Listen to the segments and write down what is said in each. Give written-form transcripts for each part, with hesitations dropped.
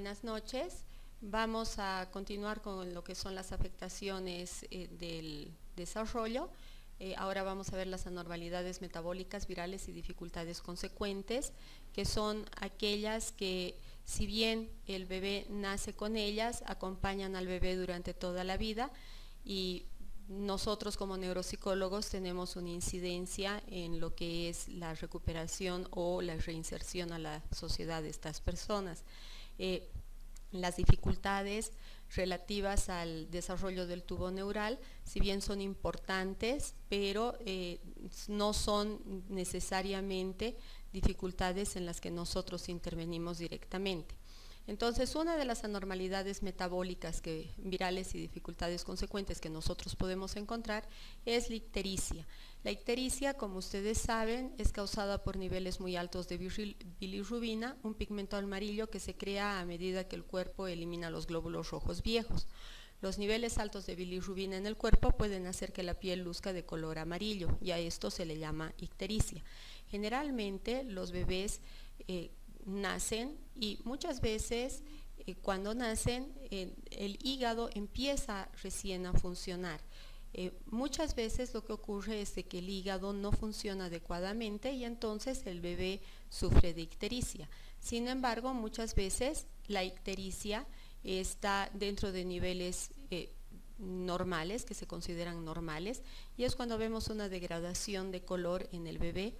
Buenas noches. Vamos a continuar con lo que son las afectaciones del desarrollo. Ahora vamos a ver las anormalidades metabólicas, virales y dificultades consecuentes, que son aquellas que, si bien el bebé nace con ellas, acompañan al bebé durante toda la vida, y nosotros como neuropsicólogos tenemos una incidencia en lo que es la recuperación o la reinserción a la sociedad de estas personas. Las dificultades relativas al desarrollo del tubo neural, si bien son importantes, pero no son necesariamente dificultades en las que nosotros intervenimos directamente. Entonces, una de las anormalidades metabólicas virales y dificultades consecuentes que nosotros podemos encontrar es la ictericia. La ictericia, como ustedes saben, es causada por niveles muy altos de bilirrubina, un pigmento amarillo que se crea a medida que el cuerpo elimina los glóbulos rojos viejos. Los niveles altos de bilirrubina en el cuerpo pueden hacer que la piel luzca de color amarillo, y a esto se le llama ictericia. Generalmente los bebés nacen, y muchas veces cuando nacen el hígado empieza recién a funcionar. Muchas veces lo que ocurre es que el hígado no funciona adecuadamente y entonces el bebé sufre de ictericia. Sin embargo, muchas veces la ictericia está dentro de niveles normales, que se consideran normales, y es cuando vemos una degradación de color en el bebé,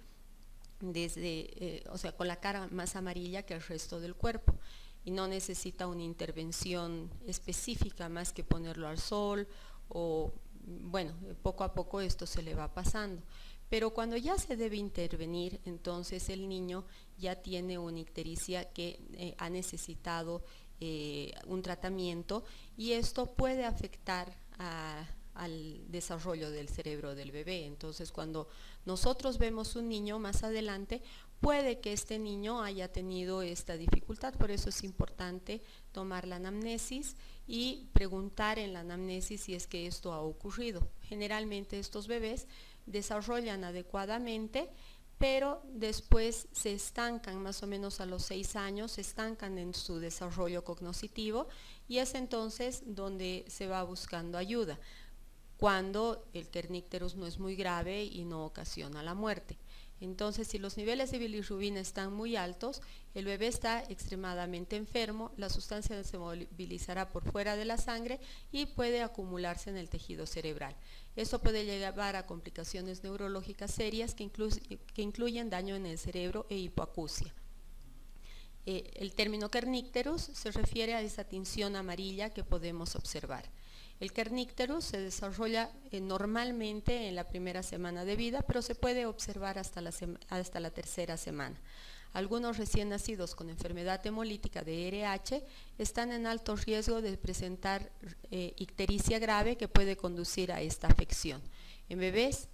o sea, con la cara más amarilla que el resto del cuerpo, y no necesita una intervención específica más que ponerlo al sol, o bueno, poco a poco esto se le va pasando. Pero cuando ya se debe intervenir, entonces el niño ya tiene una ictericia que ha necesitado un tratamiento, y esto puede afectar al desarrollo del cerebro del bebé. Entonces, cuando nosotros vemos un niño más adelante, puede que este niño haya tenido esta dificultad. Por eso es importante tomar la anamnesis y preguntar en la anamnesis si es que esto ha ocurrido. Generalmente estos bebés desarrollan adecuadamente, pero después se estancan, más o menos a los 6 años, se estancan en su desarrollo cognitivo, y es entonces donde se va buscando ayuda, cuando el kernicterus no es muy grave y no ocasiona la muerte. Entonces, si los niveles de bilirrubina están muy altos, el bebé está extremadamente enfermo, la sustancia se movilizará por fuera de la sangre y puede acumularse en el tejido cerebral. Esto puede llevar a complicaciones neurológicas serias que incluyen daño en el cerebro e hipoacusia. El término kernicterus se refiere a esa tinción amarilla que podemos observar. El kernicterus se desarrolla normalmente en la primera semana de vida, pero se puede observar hasta la tercera semana. Algunos recién nacidos con enfermedad hemolítica de RH están en alto riesgo de presentar ictericia grave, que puede conducir a esta afección. En bebés,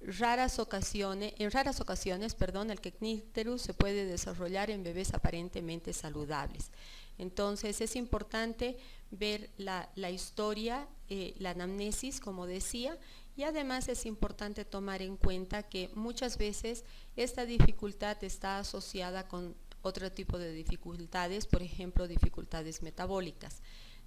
en raras ocasiones, el kernicterus se puede desarrollar en bebés aparentemente saludables. Entonces es importante ver la historia, la anamnesis, como decía, y además es importante tomar en cuenta que muchas veces esta dificultad está asociada con otro tipo de dificultades, por ejemplo, dificultades metabólicas.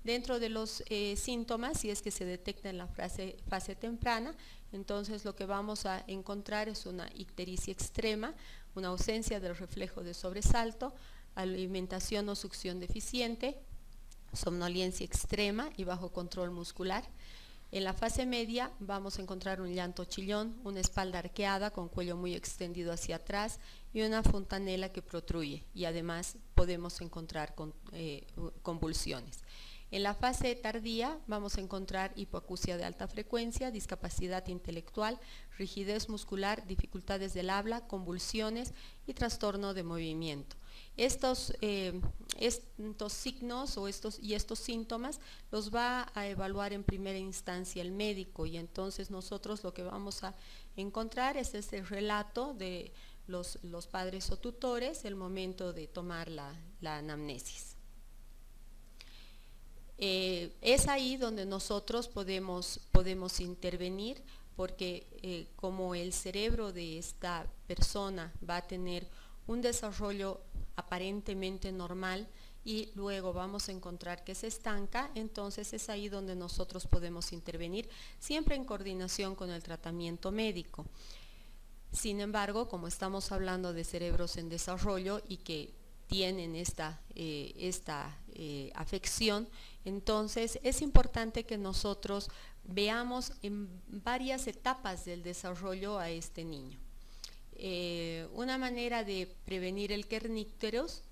Dentro de los síntomas, si es que se detecta en la fase temprana, entonces lo que vamos a encontrar es una ictericia extrema, una ausencia del reflejo de sobresalto, alimentación o succión deficiente, somnolencia extrema y bajo control muscular. En la fase media vamos a encontrar un llanto chillón, una espalda arqueada con cuello muy extendido hacia atrás y una fontanela que protruye, y además podemos encontrar convulsiones. En la fase tardía vamos a encontrar hipoacusia de alta frecuencia, discapacidad intelectual, rigidez muscular, dificultades del habla, convulsiones y trastorno de movimiento. Estos signos y estos síntomas los va a evaluar en primera instancia el médico, y entonces nosotros lo que vamos a encontrar es este relato de los padres o tutores el momento de tomar la anamnesis. Es ahí donde nosotros podemos intervenir, porque como el cerebro de esta persona va a tener un desarrollo aparentemente normal y luego vamos a encontrar que se estanca, entonces es ahí donde nosotros podemos intervenir, siempre en coordinación con el tratamiento médico. Sin embargo, como estamos hablando de cerebros en desarrollo y que tienen esta afección, entonces es importante que nosotros veamos en varias etapas del desarrollo a este niño. Una manera de prevenir el kernípteros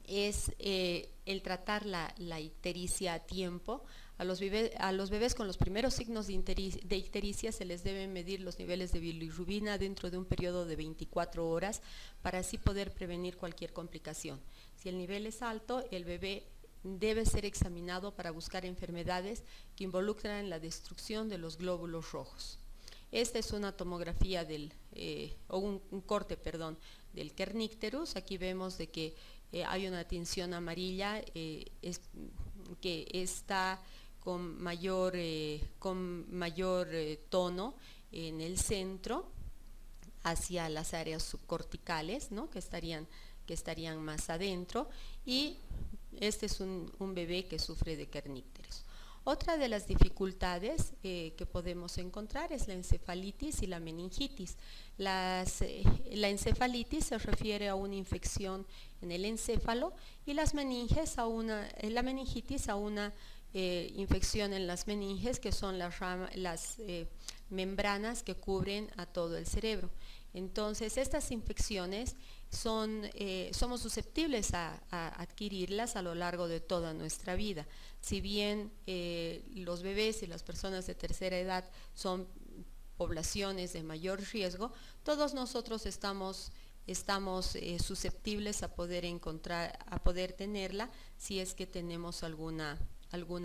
es el tratar la ictericia a tiempo. A los bebés con los primeros signos de ictericia se les deben medir los niveles de bilirrubina dentro de un periodo de 24 horas para así poder prevenir cualquier complicación. Si el nivel es alto, el bebé debe ser examinado para buscar enfermedades que involucran la destrucción de los glóbulos rojos. Esta es una tomografía un corte, perdón, del kernípterus. Aquí vemos de que hay una tinción amarilla que está con mayor tono en el centro hacia las áreas subcorticales, ¿no? que estarían más adentro, y este es un bebé que sufre de kernípteros. Otra de las dificultades que podemos encontrar es la encefalitis y la meningitis. La encefalitis se refiere a una infección en el encéfalo y la meningitis a una infección en las meninges, que son las membranas que cubren a todo el cerebro. Entonces, estas infecciones somos susceptibles a adquirirlas a lo largo de toda nuestra vida. Si bien los bebés y las personas de tercera edad son poblaciones de mayor riesgo, todos nosotros estamos susceptibles a poder tenerla si es que tenemos alguna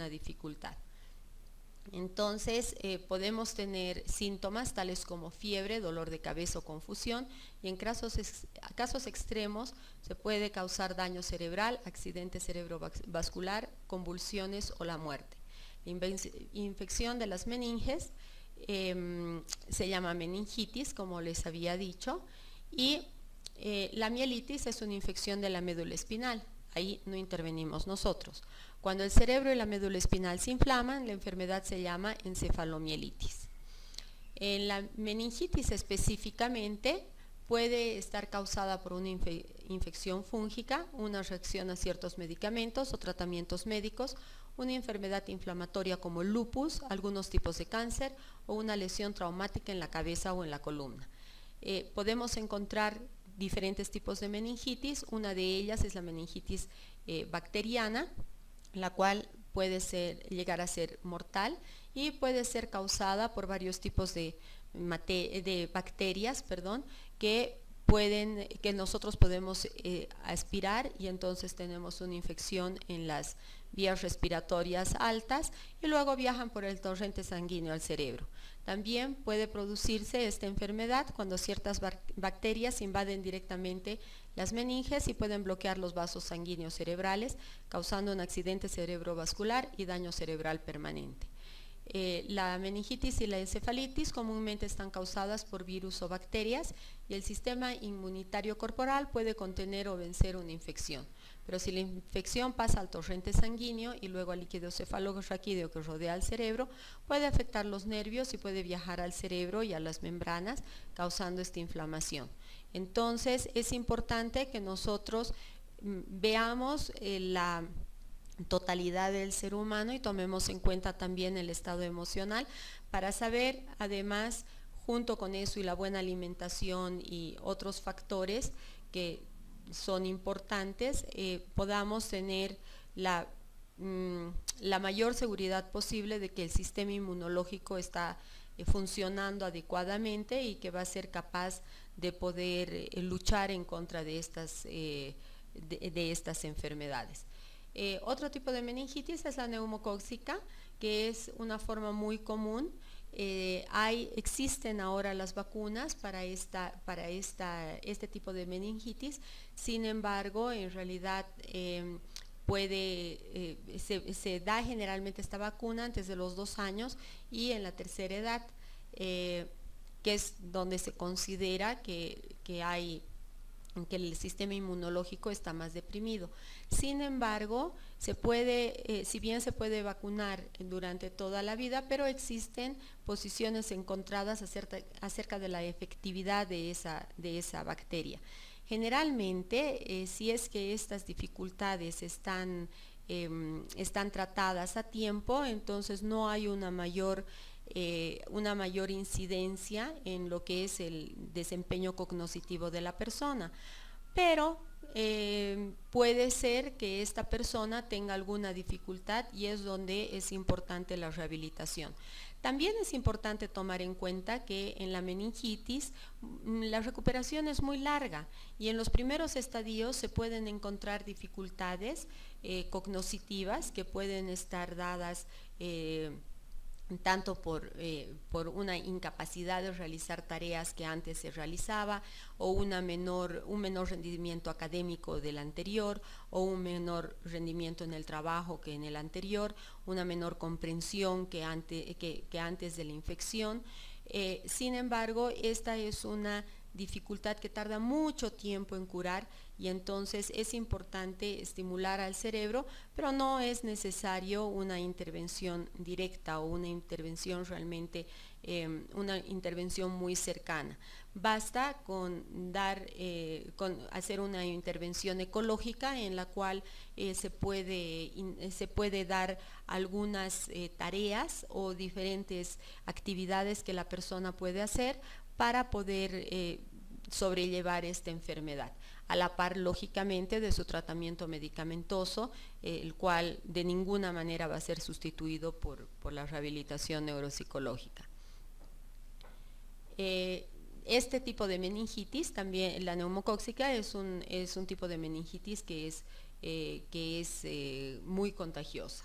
dificultad. Entonces podemos tener síntomas tales como fiebre, dolor de cabeza o confusión, y en casos extremos se puede causar daño cerebral, accidente cerebrovascular, convulsiones o la muerte. La infección de las meninges se llama meningitis, como les había dicho, y la mielitis es una infección de la médula espinal. Ahí no intervenimos nosotros. Cuando el cerebro y la médula espinal se inflaman, la enfermedad se llama encefalomielitis. En la meningitis específicamente puede estar causada por una infección fúngica, una reacción a ciertos medicamentos o tratamientos médicos, una enfermedad inflamatoria como lupus, algunos tipos de cáncer o una lesión traumática en la cabeza o en la columna. Podemos encontrar diferentes tipos de meningitis. Una de ellas es la meningitis bacteriana, la cual puede llegar a ser mortal y puede ser causada por varios tipos de bacterias, que nosotros podemos aspirar, y entonces tenemos una infección en las vías respiratorias altas y luego viajan por el torrente sanguíneo al cerebro. También puede producirse esta enfermedad cuando ciertas bacterias invaden directamente las meninges y pueden bloquear los vasos sanguíneos cerebrales, causando un accidente cerebrovascular y daño cerebral permanente. La meningitis y la encefalitis comúnmente están causadas por virus o bacterias, y el sistema inmunitario corporal puede contener o vencer una infección. Pero si la infección pasa al torrente sanguíneo y luego al líquido cefalorraquídeo que rodea al cerebro, puede afectar los nervios y puede viajar al cerebro y a las membranas, causando esta inflamación. Entonces es importante que nosotros veamos la totalidad del ser humano y tomemos en cuenta también el estado emocional para saber, además, junto con eso y la buena alimentación y otros factores que son importantes, podamos tener la mayor seguridad posible de que el sistema inmunológico está funcionando adecuadamente y que va a ser capaz de poder luchar en contra de estas enfermedades. Otro tipo de meningitis es la neumocóxica, que es una forma muy común. Existen ahora las vacunas para este tipo de meningitis. Sin embargo, en realidad se da generalmente esta vacuna antes de los 2 años y en la tercera edad, que es donde se considera que hay que el sistema inmunológico está más deprimido. Sin embargo, se puede, si bien se puede vacunar durante toda la vida, pero existen posiciones encontradas acerca de la efectividad de esa bacteria. Generalmente, si es que estas dificultades están tratadas a tiempo, entonces no hay una mayor incidencia en lo que es el desempeño cognitivo de la persona, pero puede ser que esta persona tenga alguna dificultad y es donde es importante la rehabilitación. También es importante tomar en cuenta que en la meningitis la recuperación es muy larga y en los primeros estadios se pueden encontrar dificultades cognitivas que pueden estar dadas tanto por una incapacidad de realizar tareas que antes se realizaba, o un menor rendimiento académico del anterior, o un menor rendimiento en el trabajo que en el anterior, una menor comprensión que antes de la infección. Sin embargo, esta es una dificultad que tarda mucho tiempo en curar y entonces es importante estimular al cerebro, pero no es necesario una intervención directa o una intervención realmente, una intervención muy cercana. Basta con hacer una intervención ecológica en la cual se puede dar algunas tareas o diferentes actividades que la persona puede hacer para poder sobrellevar esta enfermedad, a la par lógicamente de su tratamiento medicamentoso, el cual de ninguna manera va a ser sustituido por la rehabilitación neuropsicológica. Este tipo de meningitis, también la neumocóxica, es un tipo de meningitis que es muy contagiosa.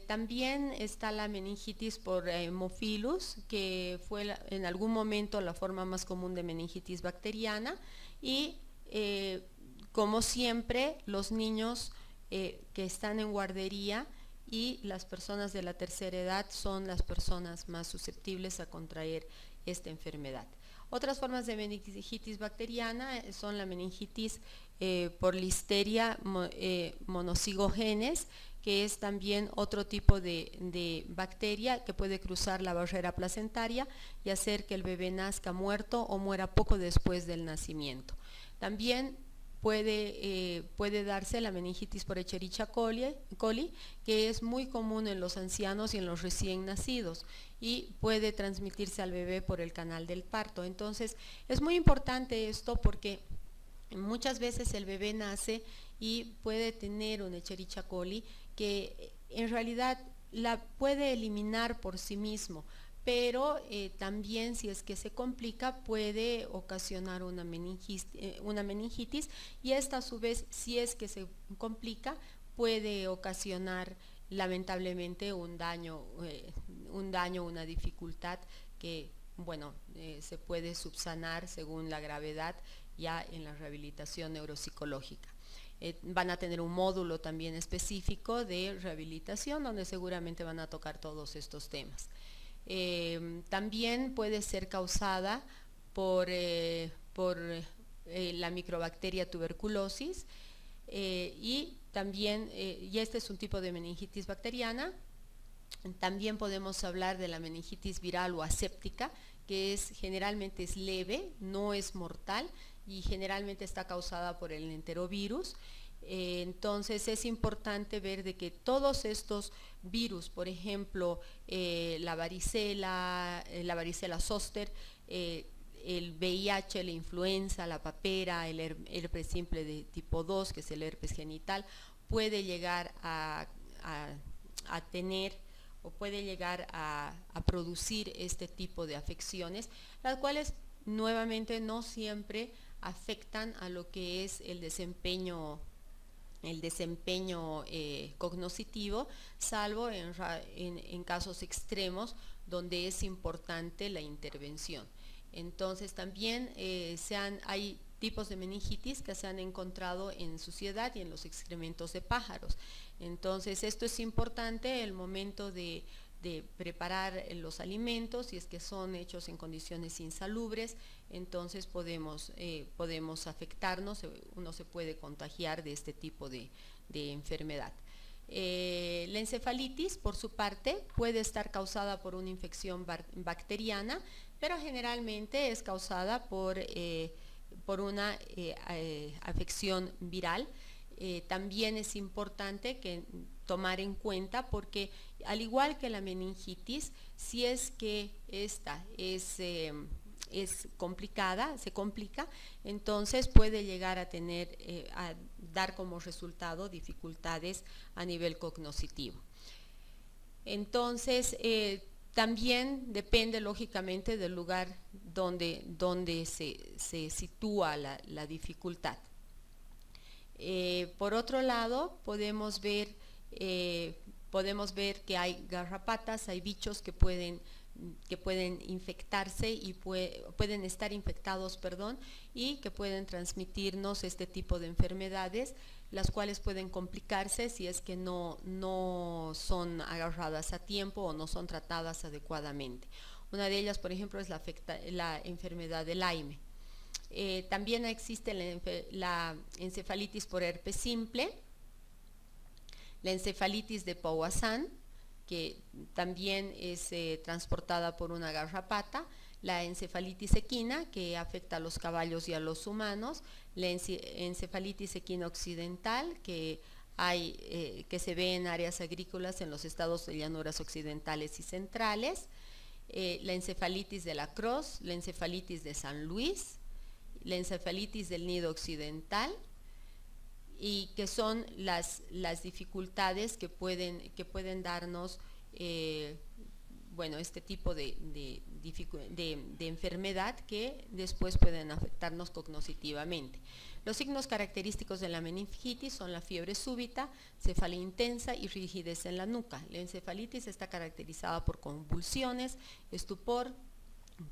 También está la meningitis por Haemophilus, que fue en algún momento la forma más común de meningitis bacteriana, y como siempre los niños que están en guardería y las personas de la tercera edad son las personas más susceptibles a contraer esta enfermedad. Otras formas de meningitis bacteriana son la meningitis por Listeria monocytogenes, que es también otro tipo de bacteria que puede cruzar la barrera placentaria y hacer que el bebé nazca muerto o muera poco después del nacimiento. También puede darse la meningitis por Escherichia coli, que es muy común en los ancianos y en los recién nacidos y puede transmitirse al bebé por el canal del parto. Entonces es muy importante esto porque muchas veces el bebé nace y puede tener un Escherichia coli que en realidad la puede eliminar por sí mismo, pero también si es que se complica puede ocasionar una meningitis y esta a su vez, si es que se complica, puede ocasionar lamentablemente un daño, una dificultad que bueno, se puede subsanar según la gravedad ya en la rehabilitación neuropsicológica. Van a tener un módulo también específico de rehabilitación donde seguramente van a tocar todos estos temas. También puede ser causada por la microbacteria tuberculosis y también, y este es un tipo de meningitis bacteriana. También podemos hablar de la meningitis viral o aséptica, que generalmente es leve, no es mortal y generalmente está causada por el enterovirus. Entonces es importante ver de que todos estos virus, por ejemplo, la varicela zoster, el VIH, la influenza, la papera, el herpes simple de tipo 2, que es el herpes genital, puede llegar a tener o puede llegar a producir este tipo de afecciones, las cuales nuevamente no siempre afectan a lo que es el desempeño cognitivo, salvo en casos extremos donde es importante la intervención. Entonces también hay tipos de meningitis que se han encontrado en suciedad y en los excrementos de pájaros. Entonces esto es importante el momento de preparar los alimentos, si es que son hechos en condiciones insalubres, entonces podemos afectarnos, uno se puede contagiar de este tipo de enfermedad. La encefalitis, por su parte, puede estar causada por una infección bacteriana, pero generalmente es causada por una afección viral. También es importante tomar en cuenta porque, al igual que la meningitis, si es que esta es complicada, se complica, entonces puede llegar a a dar como resultado dificultades a nivel cognoscitivo. Entonces, también depende lógicamente del lugar donde se sitúa la dificultad. Por otro lado, podemos ver que hay garrapatas, hay bichos que pueden infectarse y pueden estar infectados, y que pueden transmitirnos este tipo de enfermedades, las cuales pueden complicarse si es que no son agarradas a tiempo o no son tratadas adecuadamente. Una de ellas, por ejemplo, es la enfermedad de Lyme. También existe la encefalitis por herpes simple, la encefalitis de Powassan, que también es transportada por una garrapata, la encefalitis equina, que afecta a los caballos y a los humanos, la encefalitis equina occidental, que se ve en áreas agrícolas en los estados de llanuras occidentales y centrales, la encefalitis de la Cross, la encefalitis de San Luis, la encefalitis del nido occidental, y que son las dificultades que pueden darnos este tipo de enfermedad, que después pueden afectarnos cognitivamente. Los signos característicos de la meningitis son la fiebre súbita, cefalea intensa y rigidez en la nuca. La encefalitis está caracterizada por convulsiones, estupor,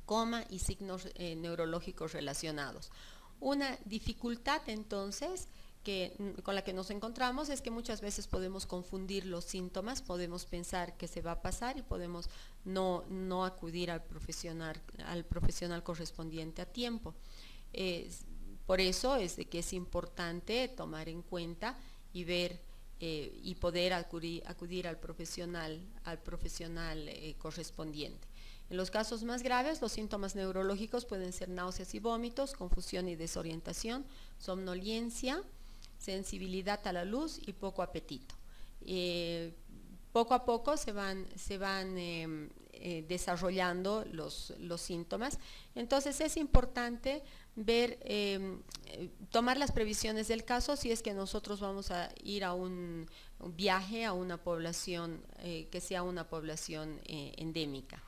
coma y signos neurológicos relacionados. Una dificultad entonces con la que nos encontramos es que muchas veces podemos confundir los síntomas, podemos pensar que se va a pasar y podemos no acudir al profesional correspondiente a tiempo. Por eso es de que es importante tomar en cuenta y ver y poder acudir al profesional correspondiente. En los casos más graves, los síntomas neurológicos pueden ser náuseas y vómitos, confusión y desorientación, somnolencia, sensibilidad a la luz y poco apetito. Poco a poco se van desarrollando los síntomas. Entonces es importante tomar las previsiones del caso si es que nosotros vamos a ir a un viaje a una población que sea una población endémica.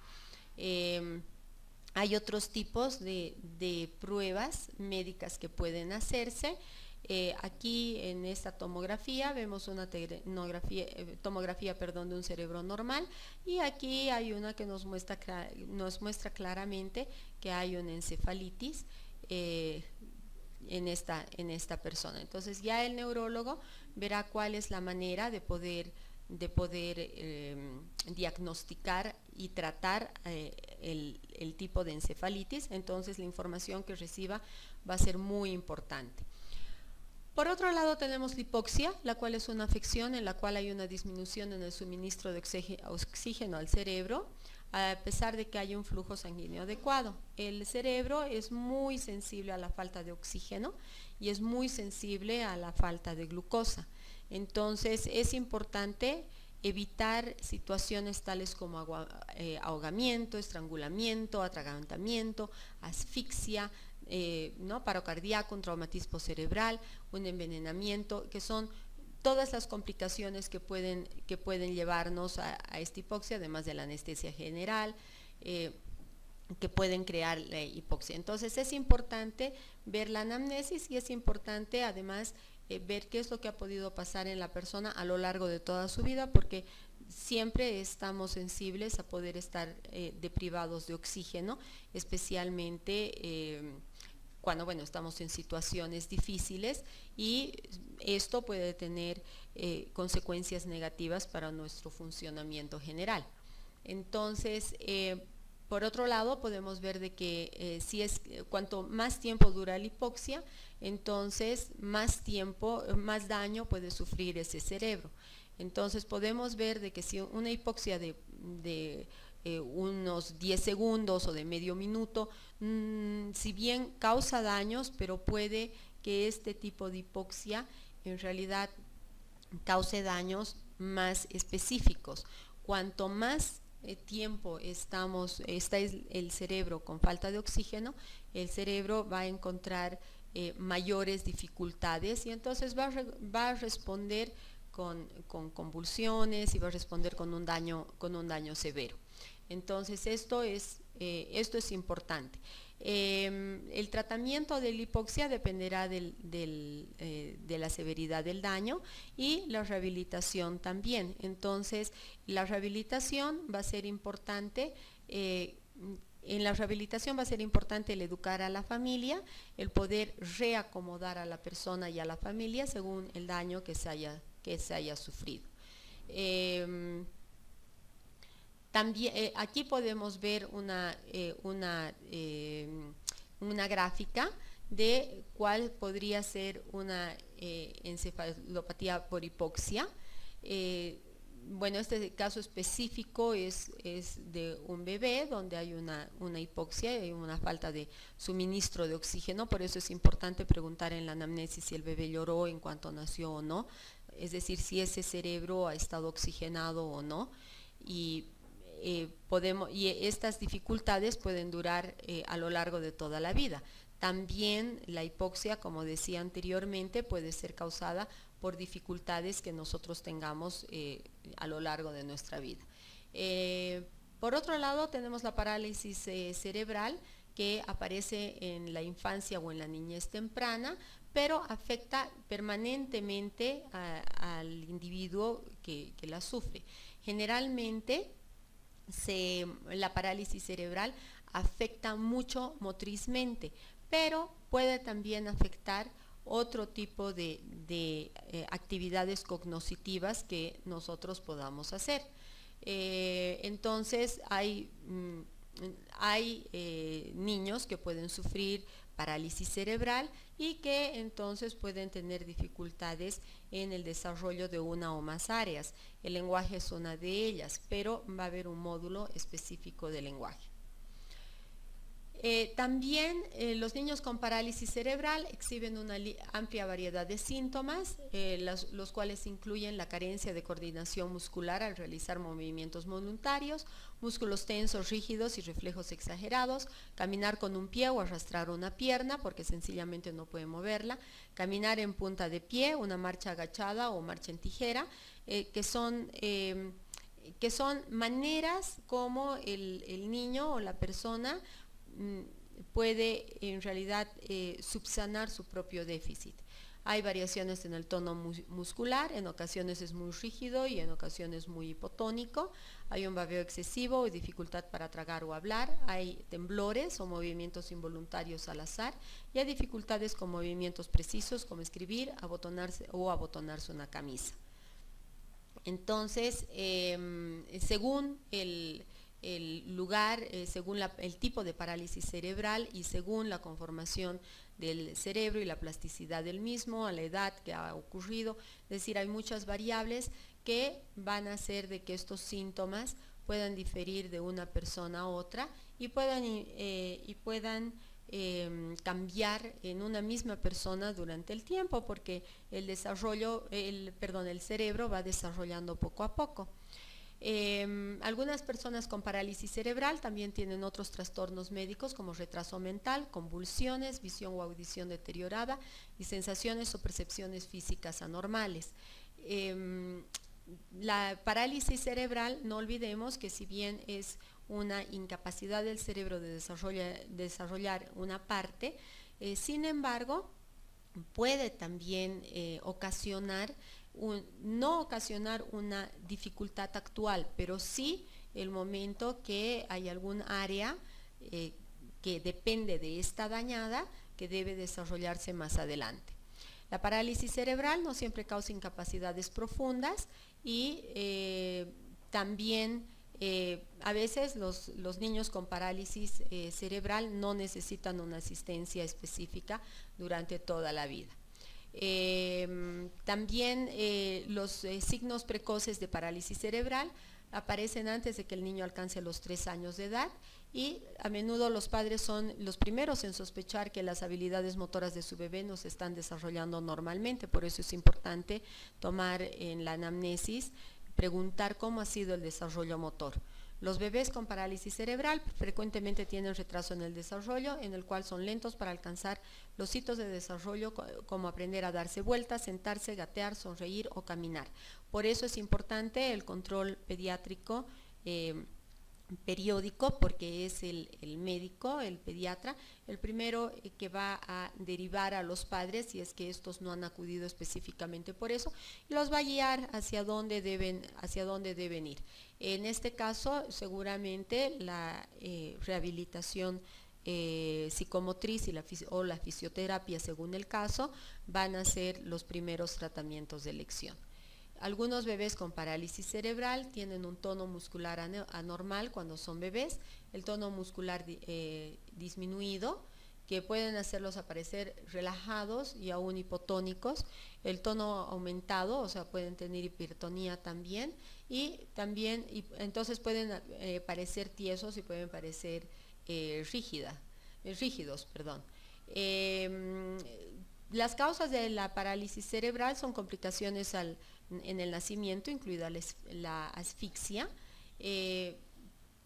Hay otros tipos de pruebas médicas que pueden hacerse. Aquí en esta tomografía vemos una tomografía de un cerebro normal, y aquí hay una que nos muestra claramente que hay una encefalitis en esta persona. Entonces ya el neurólogo verá cuál es la manera de poder diagnosticar y tratar el tipo de encefalitis. Entonces la información que reciba va a ser muy importante. Por otro lado, tenemos la hipoxia, la cual es una afección en la cual hay una disminución en el suministro de oxígeno al cerebro, a pesar de que hay un flujo sanguíneo adecuado. El cerebro es muy sensible a la falta de oxígeno y es muy sensible a la falta de glucosa. Entonces es importante evitar situaciones tales como ahogamiento, estrangulamiento, atragantamiento, asfixia, paro cardíaco, un traumatismo cerebral, un envenenamiento, que son todas las complicaciones que pueden llevarnos a esta hipoxia, además de la anestesia general, que pueden crear la hipoxia. Entonces es importante ver la anamnesis y es importante además ver qué es lo que ha podido pasar en la persona a lo largo de toda su vida, porque siempre estamos sensibles a poder estar deprivados de oxígeno, especialmente cuando estamos en situaciones difíciles, y esto puede tener consecuencias negativas para nuestro funcionamiento general. Entonces, por otro lado, podemos ver de que cuanto más tiempo dura la hipoxia, entonces más daño puede sufrir ese cerebro. Entonces podemos ver de que si una hipoxia de unos 10 segundos o de medio minuto, si bien causa daños, pero puede que este tipo de hipoxia en realidad cause daños más específicos. Cuanto más tiempo está el cerebro con falta de oxígeno, el cerebro va a encontrar mayores dificultades y entonces va a responder con convulsiones y va a responder con un daño severo. Entonces esto es importante. El tratamiento de la hipoxia dependerá de la severidad del daño y la rehabilitación también. Entonces, la rehabilitación va a ser importante. En la rehabilitación va a ser importante el educar a la familia, el poder reacomodar a la persona y a la familia según el daño que se haya sufrido. También aquí podemos ver una gráfica de cuál podría ser una encefalopatía por hipoxia. Bueno, este caso específico es de un bebé donde hay una hipoxia y una falta de suministro de oxígeno, por eso es importante preguntar en la anamnesis si el bebé lloró en cuanto nació o no, es decir, si ese cerebro ha estado oxigenado o no, y estas dificultades pueden durar a lo largo de toda la vida. También la hipoxia, como decía anteriormente, puede ser causada por dificultades que nosotros tengamos a lo largo de nuestra vida. Por otro lado, tenemos la parálisis cerebral, que aparece en la infancia o en la niñez temprana, pero afecta permanentemente al individuo que la sufre. Generalmente, la parálisis cerebral afecta mucho motrizmente, pero puede también afectar otro tipo de actividades cognitivas que nosotros podamos hacer. Entonces hay niños que pueden sufrir parálisis cerebral y que entonces pueden tener dificultades en el desarrollo de una o más áreas. El lenguaje es una de ellas, pero va a haber un módulo específico de lenguaje. También los niños con parálisis cerebral exhiben una amplia variedad de síntomas, los cuales incluyen la carencia de coordinación muscular al realizar movimientos voluntarios, músculos tensos, rígidos y reflejos exagerados, caminar con un pie o arrastrar una pierna porque sencillamente no puede moverla, caminar en punta de pie, una marcha agachada o marcha en tijera, que son maneras como el niño o la persona puede en realidad subsanar su propio déficit. Hay variaciones en el tono muscular, en ocasiones es muy rígido y en ocasiones muy hipotónico, hay un babeo excesivo o dificultad para tragar o hablar, hay temblores o movimientos involuntarios al azar y hay dificultades con movimientos precisos como escribir, abotonarse una camisa. Entonces, según el lugar, según el tipo de parálisis cerebral y según la conformación del cerebro y la plasticidad del mismo, a la edad que ha ocurrido, es decir, hay muchas variables que van a hacer de que estos síntomas puedan diferir de una persona a otra y puedan cambiar en una misma persona durante el tiempo, porque el cerebro va desarrollando poco a poco. Algunas personas con parálisis cerebral también tienen otros trastornos médicos como retraso mental, convulsiones, visión o audición deteriorada y sensaciones o percepciones físicas anormales. La parálisis cerebral, no olvidemos que si bien es una incapacidad del cerebro de desarrollar una parte, sin embargo, puede también no ocasionar una dificultad actual, pero sí el momento que hay algún área que depende de esta dañada que debe desarrollarse más adelante. La parálisis cerebral no siempre causa incapacidades profundas y también A veces los niños con parálisis cerebral no necesitan una asistencia específica durante toda la vida. También los signos precoces de parálisis cerebral aparecen antes de que el niño alcance los 3 años de edad, y a menudo los padres son los primeros en sospechar que las habilidades motoras de su bebé no se están desarrollando normalmente. Por eso es importante tomar en la anamnesis, preguntar cómo ha sido el desarrollo motor. Los bebés con parálisis cerebral frecuentemente tienen retraso en el desarrollo, en el cual son lentos para alcanzar los hitos de desarrollo como aprender a darse vueltas, sentarse, gatear, sonreír o caminar. Por eso es importante el control pediátrico periódico, porque es el médico, el pediatra, el primero que va a derivar a los padres si es que estos no han acudido específicamente por eso, y los va a guiar hacia dónde deben ir. En este caso, seguramente la rehabilitación psicomotriz o la fisioterapia, según el caso, van a ser los primeros tratamientos de elección. Algunos bebés con parálisis cerebral tienen un tono muscular anormal cuando son bebés, el tono muscular disminuido, que pueden hacerlos aparecer relajados y aún hipotónicos, el tono aumentado, o sea, pueden tener hipertonía también, y entonces pueden parecer tiesos y pueden parecer rígidos. Las causas de la parálisis cerebral son complicaciones en el nacimiento, incluida la asfixia.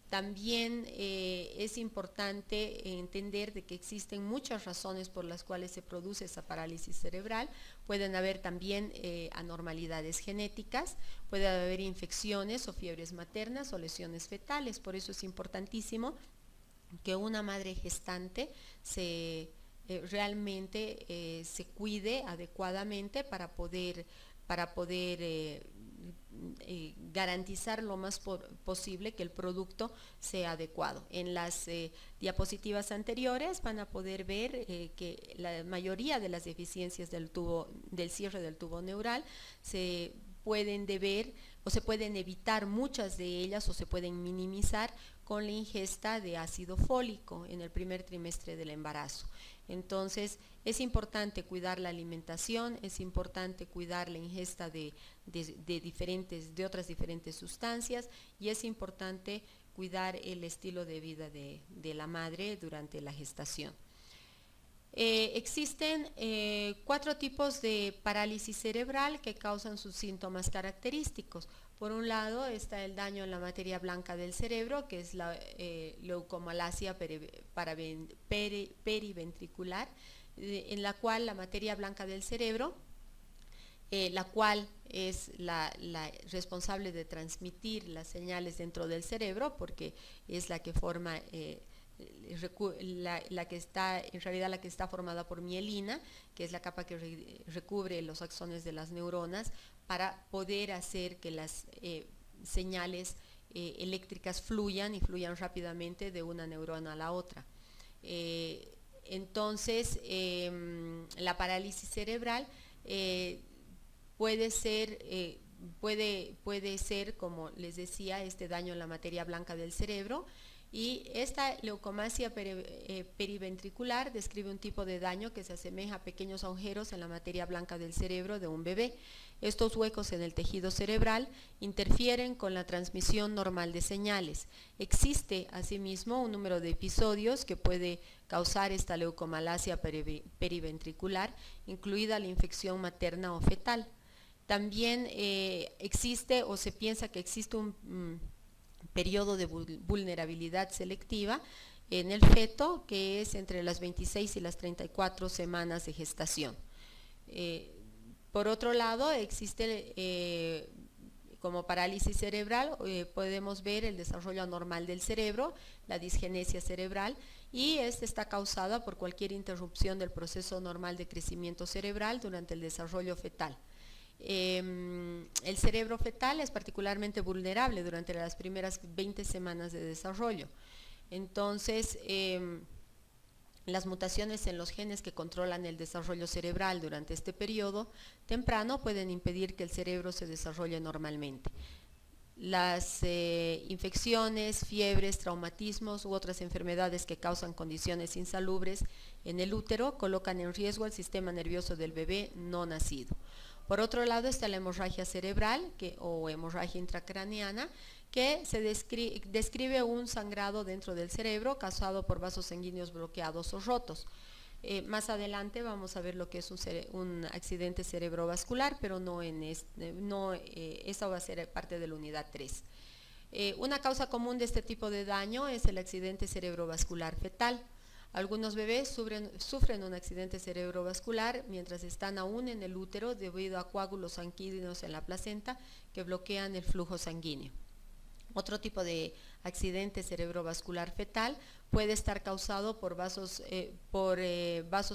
También es importante entender de que existen muchas razones por las cuales se produce esa parálisis cerebral. Pueden haber también anormalidades genéticas, puede haber infecciones o fiebres maternas o lesiones fetales. Por eso es importantísimo que una madre gestante realmente se cuide adecuadamente para poder garantizar lo más posible que el producto sea adecuado. En las diapositivas anteriores van a poder ver que la mayoría de las deficiencias del cierre del tubo neural se pueden deber o se pueden evitar, muchas de ellas, o se pueden minimizar con la ingesta de ácido fólico en el primer trimestre del embarazo. Entonces es importante cuidar la alimentación, es importante cuidar la ingesta de otras diferentes sustancias, y es importante cuidar el estilo de vida de la madre durante la gestación. Existen 4 tipos de parálisis cerebral que causan sus síntomas característicos. Por un lado está el daño en la materia blanca del cerebro, que es la leucomalacia periventricular, en la cual la materia blanca del cerebro, la cual es la responsable de transmitir las señales dentro del cerebro, porque es la que forma la que está formada por mielina, que es la capa que recubre los axones de las neuronas, para poder hacer que las señales eléctricas fluyan rápidamente de una neurona a la otra. Entonces, la parálisis cerebral puede ser, como les decía, este daño en la materia blanca del cerebro. Y esta leucomasia periventricular describe un tipo de daño que se asemeja a pequeños agujeros en la materia blanca del cerebro de un bebé. Estos huecos en el tejido cerebral interfieren con la transmisión normal de señales. Existe, asimismo, un número de episodios que puede causar esta leucomalacia periventricular, incluida la infección materna o fetal. También existe, o se piensa que existe un periodo de vulnerabilidad selectiva en el feto, que es entre las 26 y las 34 semanas de gestación. Por otro lado, existe como parálisis cerebral, podemos ver el desarrollo anormal del cerebro, la disgenesia cerebral, y esta está causada por cualquier interrupción del proceso normal de crecimiento cerebral durante el desarrollo fetal. El cerebro fetal es particularmente vulnerable durante las primeras 20 semanas de desarrollo. Entonces, las mutaciones en los genes que controlan el desarrollo cerebral durante este periodo temprano pueden impedir que el cerebro se desarrolle normalmente. Las infecciones, fiebres, traumatismos u otras enfermedades que causan condiciones insalubres en el útero colocan en riesgo al sistema nervioso del bebé no nacido. Por otro lado está la hemorragia cerebral o hemorragia intracraneana, que se describe un sangrado dentro del cerebro causado por vasos sanguíneos bloqueados o rotos. Más adelante vamos a ver lo que es un accidente cerebrovascular, pero esa va a ser parte de la unidad 3. Una causa común de este tipo de daño es el accidente cerebrovascular fetal. Algunos bebés sufren un accidente cerebrovascular mientras están aún en el útero debido a coágulos sanguíneos en la placenta que bloquean el flujo sanguíneo. Otro tipo de accidente cerebrovascular fetal puede estar causado por vasos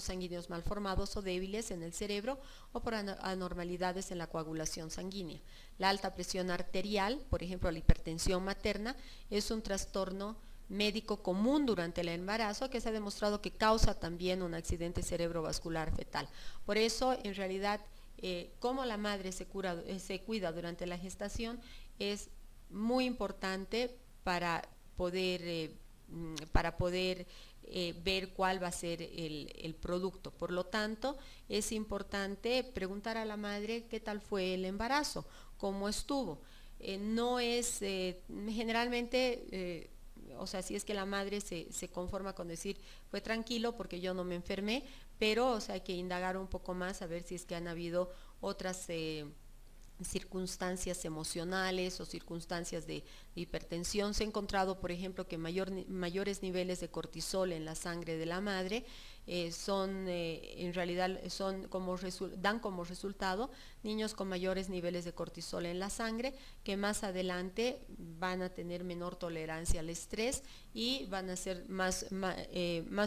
sanguíneos malformados o débiles en el cerebro o por anormalidades en la coagulación sanguínea. La alta presión arterial, por ejemplo la hipertensión materna, es un trastorno médico común durante el embarazo que se ha demostrado que causa también un accidente cerebrovascular fetal. Por eso, en realidad, cómo la madre se cuida durante la gestación es muy importante para poder ver cuál va a ser el producto. Por lo tanto, es importante preguntar a la madre qué tal fue el embarazo, cómo estuvo. No es generalmente, o sea, si es que la madre se conforma con decir fue tranquilo porque yo no me enfermé, pero o sea, hay que indagar un poco más a ver si es que han habido otras circunstancias emocionales o circunstancias de hipertensión. Se ha encontrado, por ejemplo, que mayores niveles de cortisol en la sangre de la madre en realidad dan como resultado niños con mayores niveles de cortisol en la sangre que más adelante van a tener menor tolerancia al estrés y van a ser más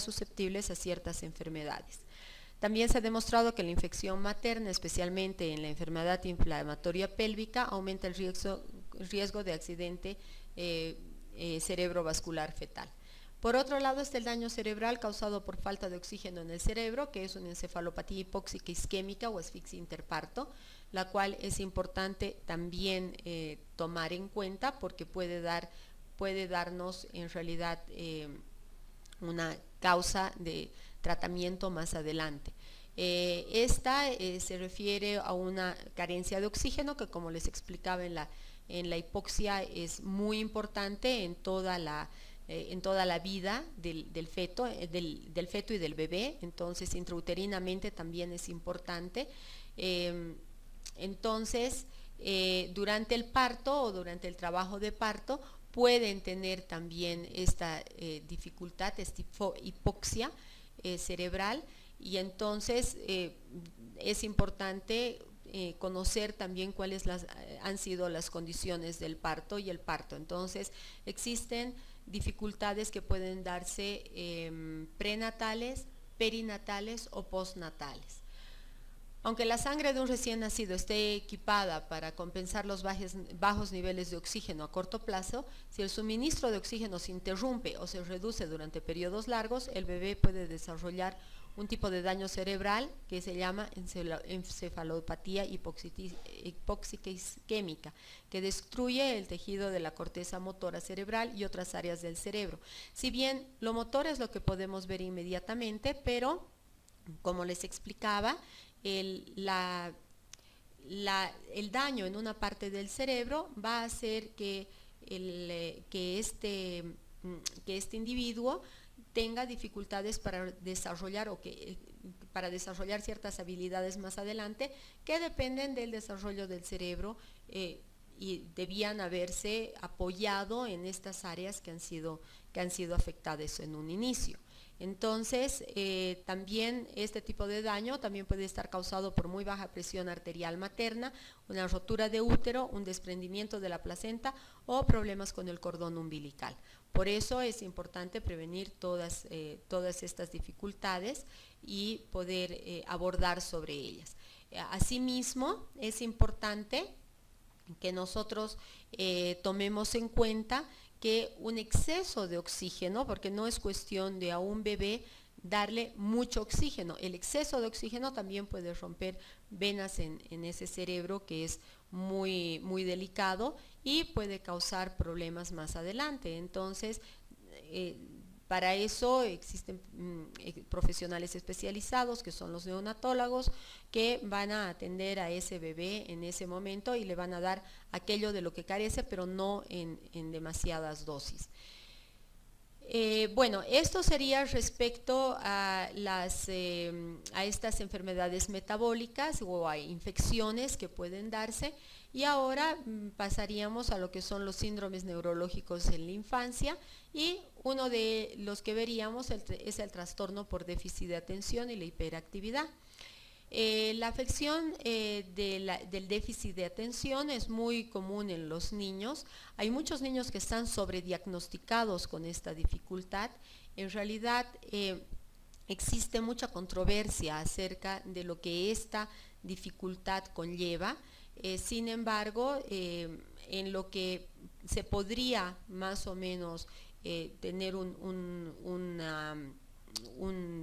susceptibles a ciertas enfermedades. También se ha demostrado que la infección materna, especialmente en la enfermedad inflamatoria pélvica, aumenta el riesgo de accidente cerebrovascular fetal. Por otro lado está el daño cerebral causado por falta de oxígeno en el cerebro, que es una encefalopatía hipóxica isquémica o asfixia interparto, la cual es importante también tomar en cuenta porque puede darnos en realidad una causa de tratamiento más adelante. Esta se refiere a una carencia de oxígeno que, como les explicaba en la hipoxia, es muy importante en toda la vida del feto y del bebé. Entonces intrauterinamente también es importante. Entonces durante el parto o durante el trabajo de parto pueden tener también esta dificultad, esta hipoxia cerebral, y entonces es importante conocer también cuáles han sido las condiciones del parto y el parto. Entonces existen dificultades que pueden darse prenatales, perinatales o postnatales. Aunque la sangre de un recién nacido esté equipada para compensar los bajos niveles de oxígeno a corto plazo, si el suministro de oxígeno se interrumpe o se reduce durante periodos largos, el bebé puede desarrollar un tipo de daño cerebral que se llama encefalopatía hipóxica isquémica, que destruye el tejido de la corteza motora cerebral y otras áreas del cerebro. Si bien lo motor es lo que podemos ver inmediatamente, pero como les explicaba, el daño en una parte del cerebro va a hacer que este individuo tenga dificultades para desarrollar ciertas habilidades más adelante que dependen del desarrollo del cerebro y debían haberse apoyado en estas áreas que han sido afectadas en un inicio. Entonces, también este tipo de daño también puede estar causado por muy baja presión arterial materna, una rotura de útero, un desprendimiento de la placenta o problemas con el cordón umbilical. Por eso es importante prevenir todas estas dificultades y poder abordar sobre ellas. Asimismo, es importante que nosotros tomemos en cuenta que un exceso de oxígeno, porque no es cuestión de a un bebé darle mucho oxígeno. El exceso de oxígeno también puede romper venas en ese cerebro, que es muy, muy delicado y puede causar problemas más adelante. Entonces, para eso existen profesionales especializados, que son los neonatólogos, que van a atender a ese bebé en ese momento y le van a dar aquello de lo que carece, pero no en demasiadas dosis. Bueno, esto sería respecto a estas enfermedades metabólicas o a infecciones que pueden darse, y ahora pasaríamos a lo que son los síndromes neurológicos en la infancia, y uno de los que veríamos es el trastorno por déficit de atención y la hiperactividad. La afección del déficit de atención es muy común en los niños. Hay muchos niños que están sobrediagnosticados con esta dificultad. En realidad existe mucha controversia acerca de lo que esta dificultad conlleva. Sin embargo, en lo que se podría más o menos tener un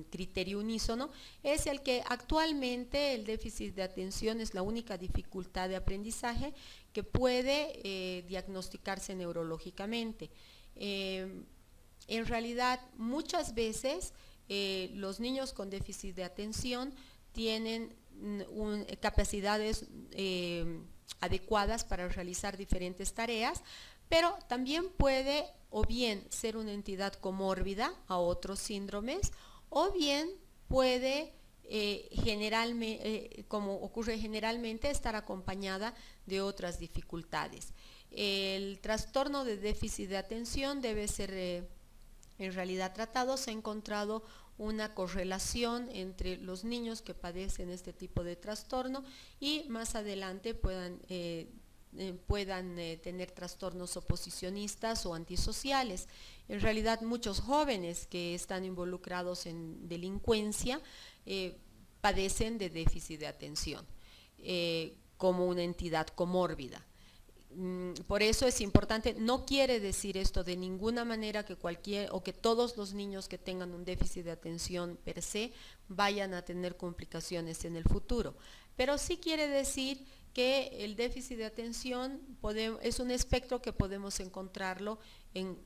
criterio unísono, es el que actualmente el déficit de atención es la única dificultad de aprendizaje que puede diagnosticarse neurológicamente. En realidad, muchas veces los niños con déficit de atención tienen capacidades adecuadas para realizar diferentes tareas, pero también puede o bien ser una entidad comórbida a otros síndromes, o bien puede, como ocurre generalmente, estar acompañada de otras dificultades. El trastorno de déficit de atención debe ser en realidad tratado. Se ha encontrado una correlación entre los niños que padecen este tipo de trastorno y más adelante puedan tener trastornos oposicionistas o antisociales. En realidad, muchos jóvenes que están involucrados en delincuencia padecen de déficit de atención como una entidad comórbida. Por eso es importante. No quiere decir esto de ninguna manera que que todos los niños que tengan un déficit de atención per se vayan a tener complicaciones en el futuro, pero sí quiere decir que el déficit de atención es un espectro que podemos encontrarlo en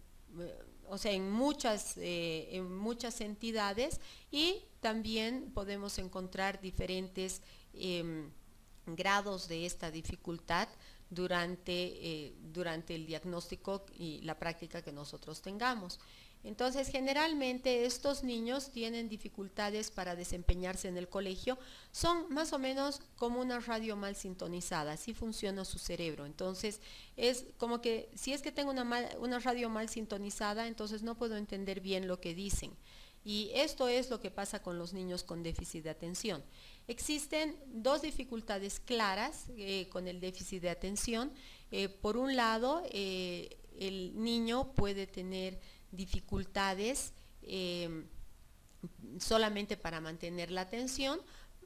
muchas entidades, y también podemos encontrar diferentes grados de esta dificultad durante el diagnóstico y la práctica que nosotros tengamos. Entonces, generalmente estos niños tienen dificultades para desempeñarse en el colegio. Son más o menos como una radio mal sintonizada, así funciona su cerebro. Entonces, es como que si es que tengo una radio mal sintonizada, entonces no puedo entender bien lo que dicen. Y esto es lo que pasa con los niños con déficit de atención. Existen dos dificultades claras con el déficit de atención. Por un lado, el niño puede tener dificultades solamente para mantener la atención,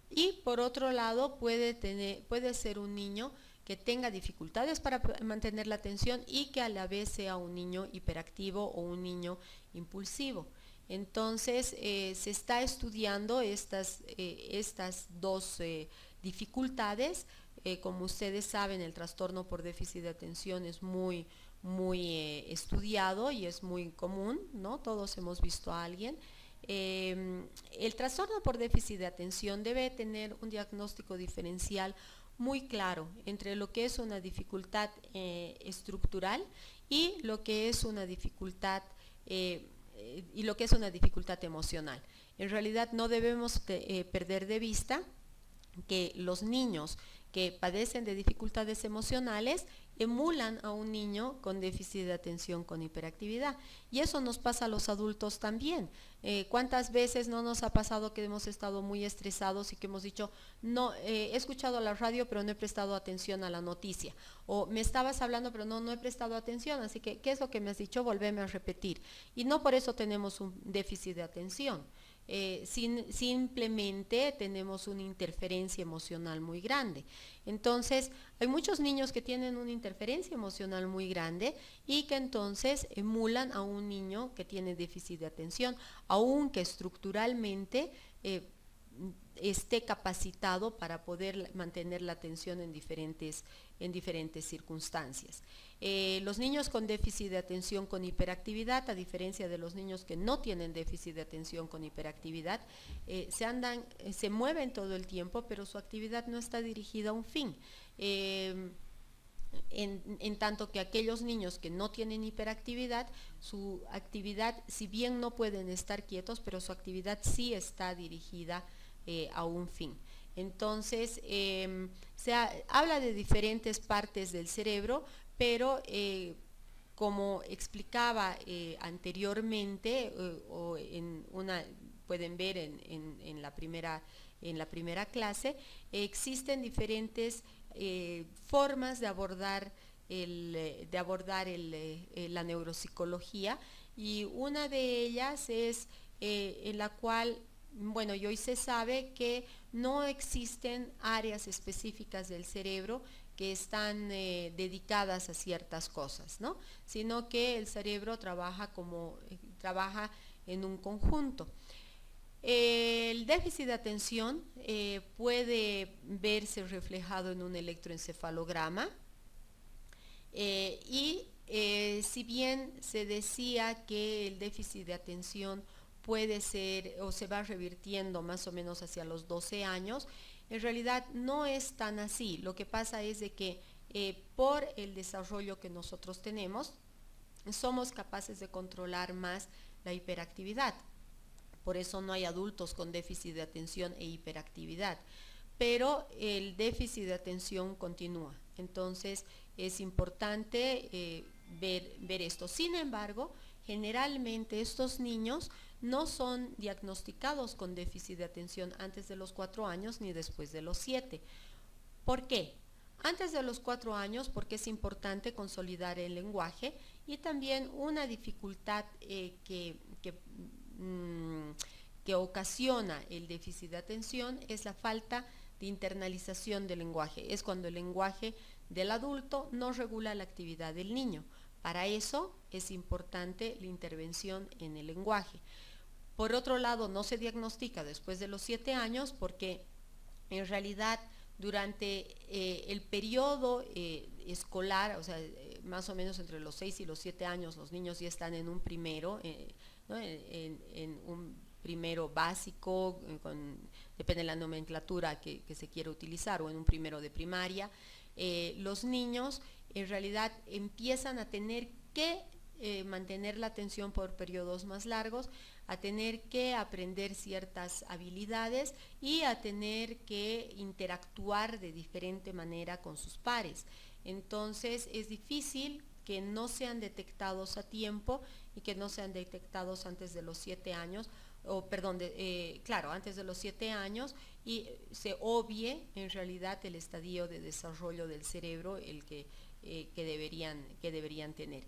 y por otro lado puede ser un niño que tenga dificultades para mantener la atención y que a la vez sea un niño hiperactivo o un niño impulsivo. Entonces se está estudiando estas dos dificultades. Como ustedes saben, el trastorno por déficit de atención es muy estudiado y es muy común, ¿no? Todos hemos visto a alguien. El trastorno por déficit de atención debe tener un diagnóstico diferencial muy claro entre lo que es una dificultad estructural y lo que es una dificultad emocional. En realidad no debemos perder de vista que los niños que padecen de dificultades emocionales emulan a un niño con déficit de atención con hiperactividad, y eso nos pasa a los adultos también. ¿Cuántas veces no nos ha pasado que hemos estado muy estresados y que hemos dicho, no, he escuchado la radio pero no he prestado atención a la noticia, o me estabas hablando pero no he prestado atención, así que ¿qué es lo que me has dicho? Volveme a repetir, y no por eso tenemos un déficit de atención. simplemente tenemos una interferencia emocional muy grande. Entonces, hay muchos niños que tienen una interferencia emocional muy grande y que entonces emulan a un niño que tiene déficit de atención, aunque estructuralmente esté capacitado para poder mantener la atención en diferentes circunstancias. Los niños con déficit de atención con hiperactividad, a diferencia de los niños que no tienen déficit de atención con hiperactividad, se mueven todo el tiempo, pero su actividad no está dirigida a un fin. En tanto que aquellos niños que no tienen hiperactividad, su actividad, si bien no pueden estar quietos, pero su actividad sí está dirigida a un fin. Entonces, se habla de diferentes partes del cerebro, pero como explicaba anteriormente, o pueden ver en la primera clase, existen diferentes formas de abordar la neuropsicología, y una de ellas es en la cual, bueno, y hoy se sabe que no existen áreas específicas del cerebro que están dedicadas a ciertas cosas, ¿no? Sino que el cerebro trabaja en un conjunto. El déficit de atención puede verse reflejado en un electroencefalograma, si bien se decía que el déficit de atención puede ser o se va revirtiendo más o menos hacia los 12 años, en realidad no es tan así. Lo que pasa es de que por el desarrollo que nosotros tenemos, somos capaces de controlar más la hiperactividad. Por eso no hay adultos con déficit de atención e hiperactividad, pero el déficit de atención continúa. Entonces es importante ver esto. Sin embargo, generalmente estos niños no son diagnosticados con déficit de atención antes de los 4 años ni después de los 7. ¿Por qué? Antes de los 4 años, porque es importante consolidar el lenguaje, y también una dificultad que ocasiona el déficit de atención es la falta de internalización del lenguaje. Es cuando el lenguaje del adulto no regula la actividad del niño. Para eso es importante la intervención en el lenguaje. Por otro lado, no se diagnostica después de los 7 años porque en realidad durante el periodo escolar, o sea, más o menos entre los 6 y los 7 años, los niños ya están en un primero, ¿no? en un primero básico, depende de la nomenclatura que se quiera utilizar, o en un primero de primaria. Los niños en realidad empiezan a tener que mantener la atención por periodos más largos, a tener que aprender ciertas habilidades y a tener que interactuar de diferente manera con sus pares. Entonces es difícil que no sean detectados a tiempo y que no sean detectados antes de los 7 años, antes de los 7 años, y se obvie en realidad el estadio de desarrollo del cerebro el que deberían tener.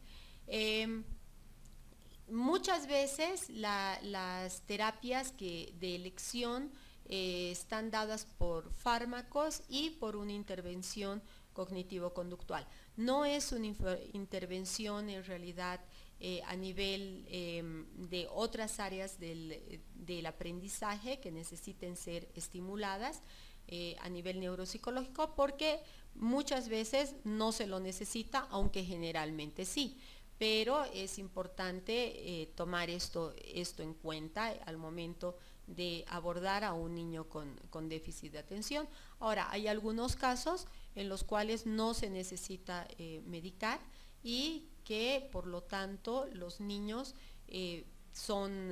Muchas veces las terapias de elección están dadas por fármacos y por una intervención cognitivo-conductual. No es una intervención en realidad a nivel de otras áreas del aprendizaje que necesiten ser estimuladas a nivel neuropsicológico, porque muchas veces no se lo necesita, aunque generalmente sí. Pero es importante tomar esto en cuenta al momento de abordar a un niño con déficit de atención. Ahora, hay algunos casos en los cuales no se necesita medicar y que por lo tanto los niños son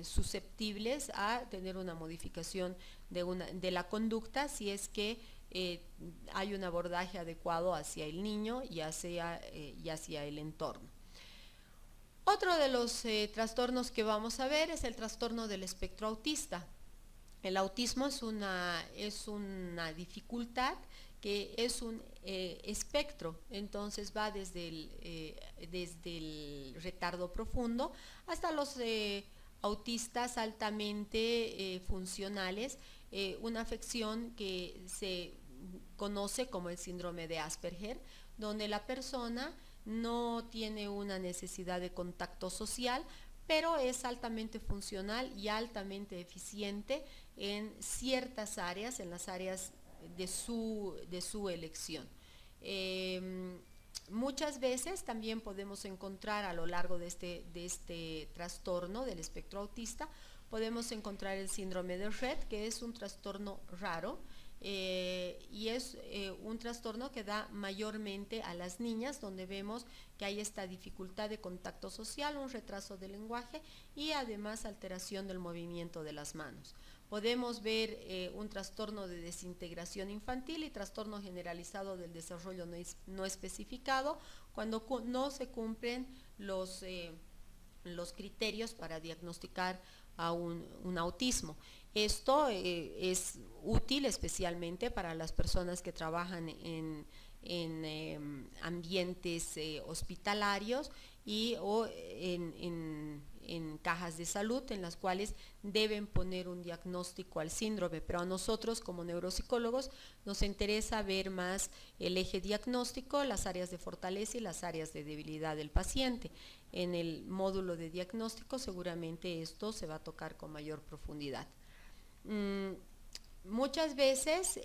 susceptibles a tener una modificación de la conducta si es que hay un abordaje adecuado hacia el niño y hacia el entorno. Otro de los trastornos que vamos a ver es el trastorno del espectro autista. El autismo es una dificultad que es un espectro, entonces va desde el retardo profundo hasta autistas altamente funcionales, una afección que se conoce como el síndrome de Asperger, donde la persona no tiene una necesidad de contacto social, pero es altamente funcional y altamente eficiente en ciertas áreas, en las áreas de su elección. Muchas veces también podemos encontrar a lo largo de este trastorno del espectro autista, podemos encontrar el síndrome de Rett, que es un trastorno raro, y es un trastorno que da mayormente a las niñas, donde vemos que hay esta dificultad de contacto social, un retraso del lenguaje y además alteración del movimiento de las manos. Podemos ver un trastorno de desintegración infantil y trastorno generalizado del desarrollo no especificado cuando no se cumplen los criterios para diagnosticar a un autismo. Esto es útil especialmente para las personas que trabajan en ambientes hospitalarios o en cajas de salud, en las cuales deben poner un diagnóstico al síndrome, pero a nosotros como neuropsicólogos nos interesa ver más el eje diagnóstico, las áreas de fortaleza y las áreas de debilidad del paciente. En el módulo de diagnóstico seguramente esto se va a tocar con mayor profundidad. Muchas veces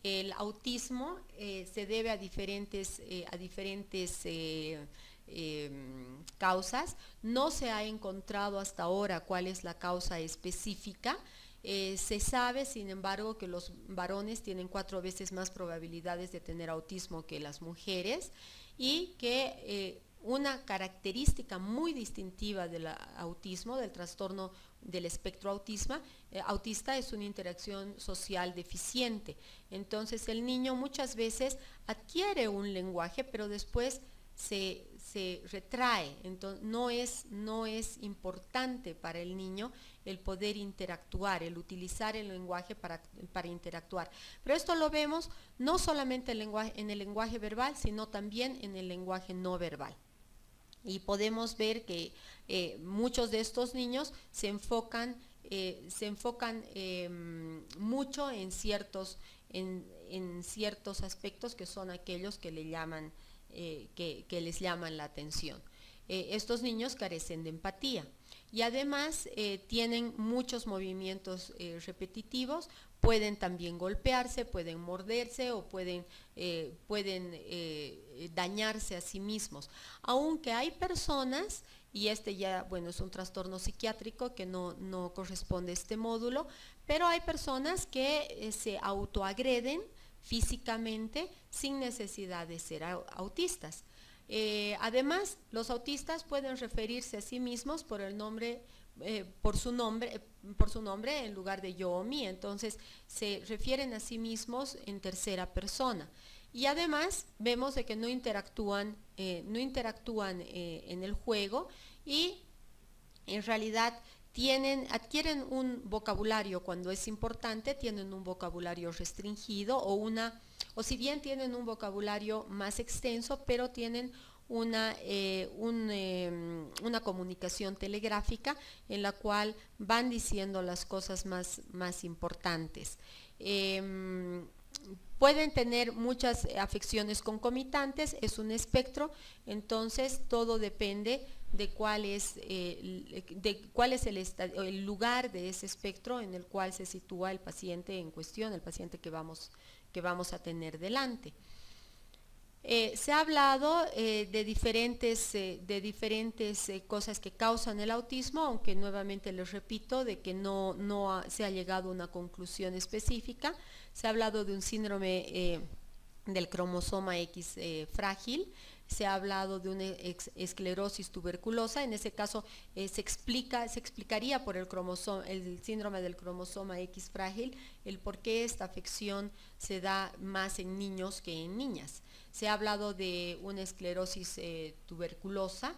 el autismo se debe a diferentes causas. No se ha encontrado hasta ahora cuál es la causa específica. Se sabe, sin embargo, que los varones tienen 4 veces más probabilidades de tener autismo que las mujeres, y que una característica muy distintiva del autismo, del trastorno del espectro autista, es una interacción social deficiente. Entonces el niño muchas veces adquiere un lenguaje, pero después se retrae. Entonces no es importante para el niño el poder interactuar, el utilizar el lenguaje para interactuar. Pero esto lo vemos no solamente en el lenguaje verbal, sino también en el lenguaje no verbal. Y podemos ver que muchos de estos niños se enfocan mucho en ciertos aspectos que son aquellos que les llaman la atención. Estos niños carecen de empatía y además tienen muchos movimientos repetitivos, pueden también golpearse, pueden morderse o pueden dañarse a sí mismos. Aunque hay personas, y este ya, bueno, es un trastorno psiquiátrico que no corresponde a este módulo, pero hay personas que se autoagreden físicamente sin necesidad de ser autistas. Además, los autistas pueden referirse a sí mismos por su nombre en lugar de yo o mí. Entonces se refieren a sí mismos en tercera persona. Y además vemos de que no interactúan en el juego, y en realidad adquieren un vocabulario cuando es importante, tienen un vocabulario restringido o si bien tienen un vocabulario más extenso, pero tienen una comunicación telegráfica en la cual van diciendo las cosas más importantes. Pueden tener muchas afecciones concomitantes, es un espectro, entonces todo depende de cuál es el lugar de ese espectro en el cual se sitúa el paciente en cuestión, el paciente que vamos a tener delante. Se ha hablado de diferentes cosas que causan el autismo, aunque nuevamente les repito de que no se ha llegado a una conclusión específica. Se ha hablado de un síndrome del cromosoma X frágil, se ha hablado de una esclerosis tuberculosa. En ese caso se explicaría por el síndrome del cromosoma X frágil el por qué esta afección se da más en niños que en niñas. Se ha hablado de una esclerosis tuberculosa,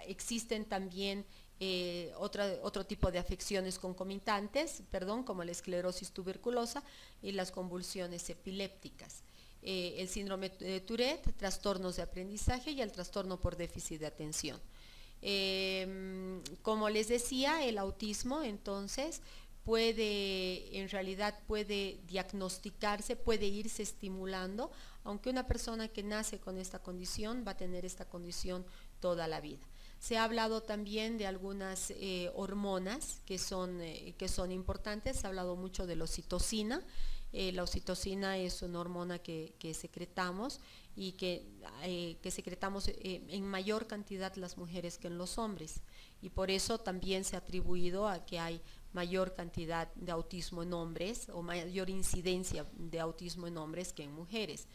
existen también otro tipo de afecciones concomitantes, como la esclerosis tuberculosa y las convulsiones epilépticas. El síndrome de Tourette, trastornos de aprendizaje y el trastorno por déficit de atención. Como les decía, el autismo entonces en realidad puede diagnosticarse, puede irse estimulando, aunque una persona que nace con esta condición va a tener esta condición toda la vida. Se ha hablado también de algunas hormonas que son importantes. Se ha hablado mucho de la oxitocina. La oxitocina es una hormona que secretamos y que secretamos en mayor cantidad las mujeres que en los hombres. Y por eso también se ha atribuido a que hay mayor cantidad de autismo en hombres o mayor incidencia de autismo en hombres que en mujeres.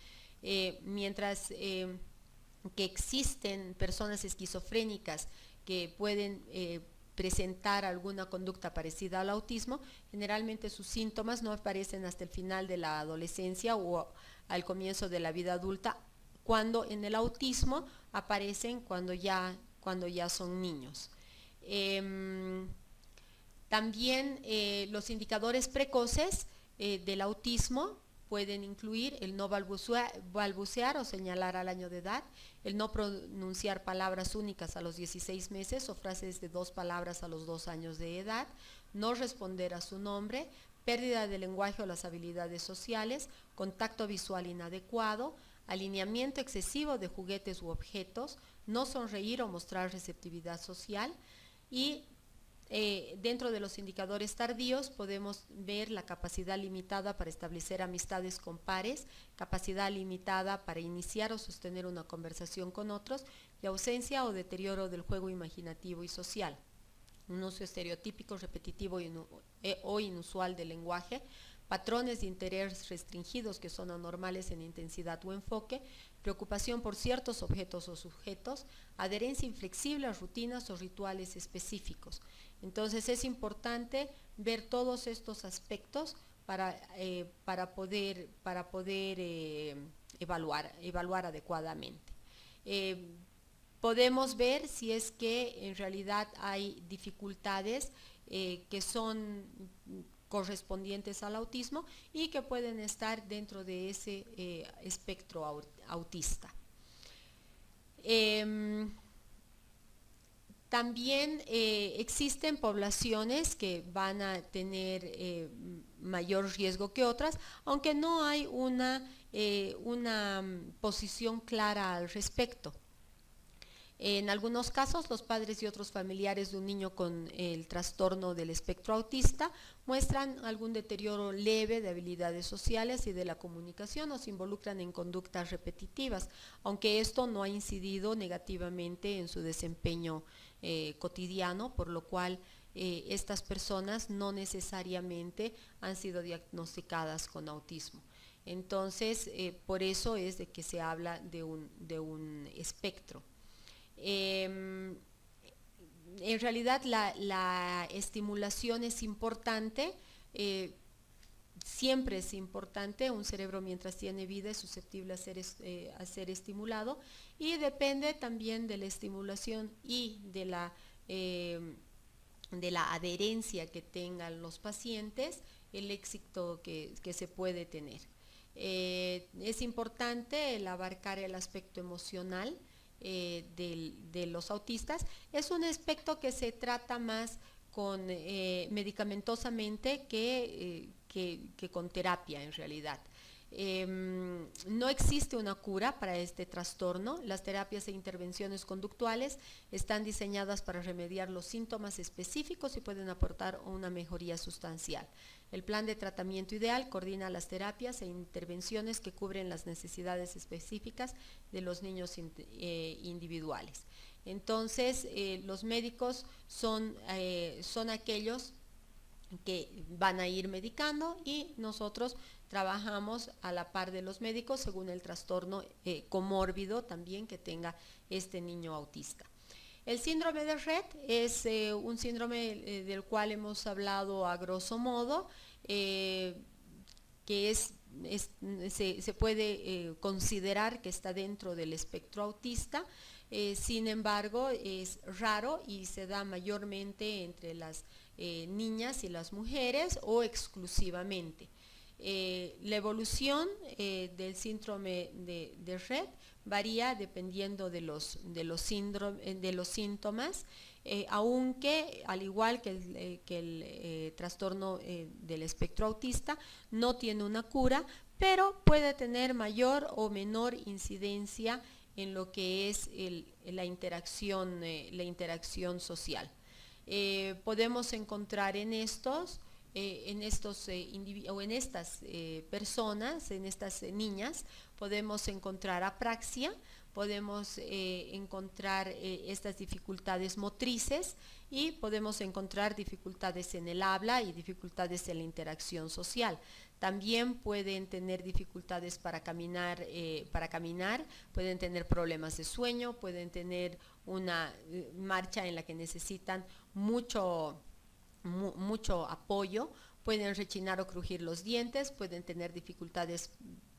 Mientras que existen personas esquizofrénicas que pueden presentar alguna conducta parecida al autismo, generalmente sus síntomas no aparecen hasta el final de la adolescencia o al comienzo de la vida adulta, cuando en el autismo aparecen cuando ya son niños. También los indicadores precoces del autismo pueden incluir el no balbucear o señalar al año de edad, el no pronunciar palabras únicas a los 16 meses o frases de 2 palabras a los 2 años de edad, no responder a su nombre, pérdida de lenguaje o las habilidades sociales, contacto visual inadecuado, alineamiento excesivo de juguetes u objetos, no sonreír o mostrar receptividad social. Y dentro de los indicadores tardíos podemos ver la capacidad limitada para establecer amistades con pares, capacidad limitada para iniciar o sostener una conversación con otros y ausencia o deterioro del juego imaginativo y social. Un uso estereotípico, repetitivo o inusual del lenguaje, patrones de interés restringidos que son anormales en intensidad o enfoque, preocupación por ciertos objetos o sujetos, adherencia inflexible a rutinas o rituales específicos. Entonces es importante ver todos estos aspectos para poder evaluar adecuadamente. Podemos ver si es que en realidad hay dificultades que son correspondientes al autismo y que pueden estar dentro de ese espectro autista. También existen poblaciones que van a tener mayor riesgo que otras, aunque no hay una posición clara al respecto. En algunos casos, los padres y otros familiares de un niño con el trastorno del espectro autista muestran algún deterioro leve de habilidades sociales y de la comunicación o se involucran en conductas repetitivas, aunque esto no ha incidido negativamente en su desempeño cotidiano, por lo cual estas personas no necesariamente han sido diagnosticadas con autismo. Entonces, por eso es de que se habla de un espectro. En realidad la estimulación es importante, siempre es importante. Un cerebro mientras tiene vida es susceptible a ser estimulado y depende también de la estimulación y de la adherencia que tengan los pacientes, el éxito que se puede tener. Es importante el abarcar el aspecto emocional de los autistas. Es un aspecto que se trata más medicamentosamente que con terapia en realidad. No existe una cura para este trastorno. Las terapias e intervenciones conductuales están diseñadas para remediar los síntomas específicos y pueden aportar una mejoría sustancial. El plan de tratamiento ideal coordina las terapias e intervenciones que cubren las necesidades específicas de los niños individuales. Entonces, los médicos son aquellos que van a ir medicando y nosotros trabajamos a la par de los médicos según el trastorno comórbido también que tenga este niño autista. El síndrome de Rett es un síndrome del cual hemos hablado a grosso modo, que se puede considerar que está dentro del espectro autista. Sin embargo, es raro y se da mayormente entre las niñas y las mujeres o exclusivamente. La evolución del síndrome de Rett varía dependiendo de los síntomas, aunque al igual que el trastorno del espectro autista no tiene una cura, pero puede tener mayor o menor incidencia en lo que es la interacción social. Podemos encontrar en estas personas, en estas niñas, podemos encontrar apraxia, podemos encontrar estas dificultades motrices y podemos encontrar dificultades en el habla y dificultades en la interacción social. También pueden tener dificultades para caminar, pueden tener problemas de sueño, pueden tener una marcha en la que necesitan mucho apoyo, pueden rechinar o crujir los dientes, pueden tener dificultades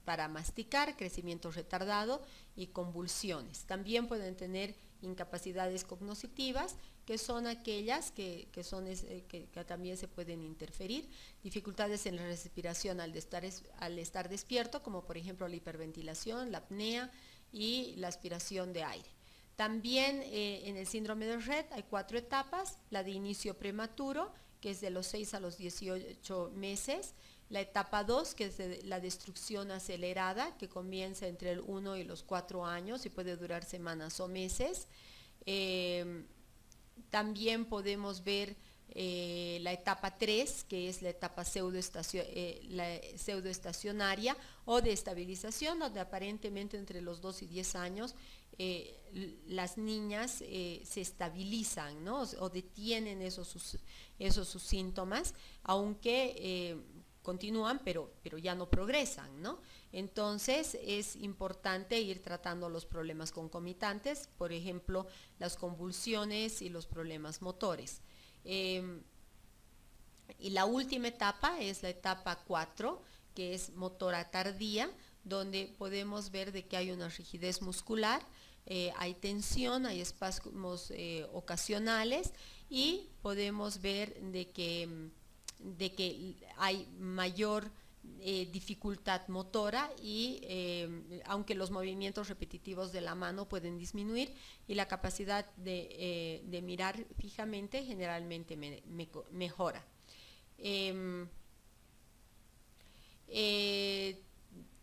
para masticar, crecimiento retardado y convulsiones. También pueden tener incapacidades cognitivas, que son aquellas que también se pueden interferir, dificultades en la respiración al estar despierto, como por ejemplo la hiperventilación, la apnea y la aspiración de aire. También en el síndrome de Rett hay 4 etapas: la de inicio prematuro, que es de los 6 a los 18 meses, la etapa 2, que es la destrucción acelerada, que comienza entre el 1 y los 4 años y puede durar semanas o meses. También podemos ver la etapa 3, que es la etapa pseudoestacionaria o de estabilización, donde aparentemente entre los 2 y 10 años las niñas se estabilizan, ¿no? O detienen esos sus síntomas, aunque continúan, pero ya no progresan, ¿no? Entonces es importante ir tratando los problemas concomitantes, por ejemplo, las convulsiones y los problemas motores. Y la última etapa es la etapa 4, que es motora tardía, donde podemos ver de que hay una rigidez muscular, hay tensión, hay espasmos ocasionales y podemos ver de que hay mayor dificultad motora y aunque los movimientos repetitivos de la mano pueden disminuir y la capacidad de mirar fijamente generalmente mejora.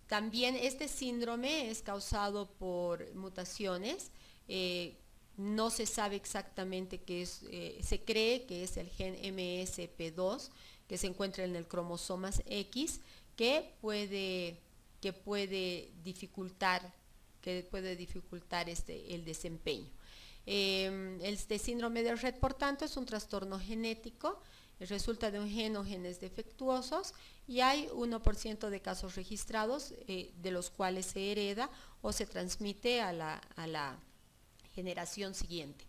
También este síndrome es causado por mutaciones. No se sabe exactamente qué es, se cree que es el gen MSP2 que se encuentra en el cromosoma X, que puede dificultar el desempeño. Este síndrome de Rett, por tanto, es un trastorno genético, resulta de un gen o genes defectuosos y hay 1% de casos registrados de los cuales se hereda o se transmite a la generación siguiente.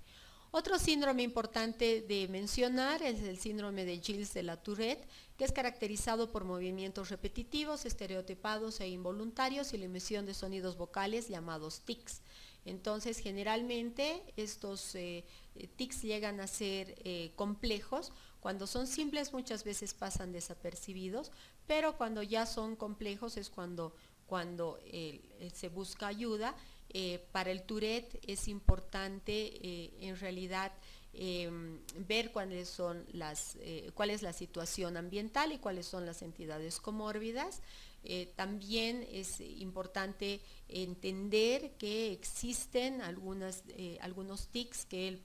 Otro síndrome importante de mencionar es el síndrome de Gilles de la Tourette, que es caracterizado por movimientos repetitivos, estereotipados e involuntarios y la emisión de sonidos vocales llamados tics. Entonces, generalmente estos tics llegan a ser complejos. Cuando son simples muchas veces pasan desapercibidos, pero cuando ya son complejos es cuando se busca ayuda. Para el Tourette es importante en realidad ver cuál es la situación ambiental y cuáles son las entidades comórbidas. También es importante entender que existen algunos tics que el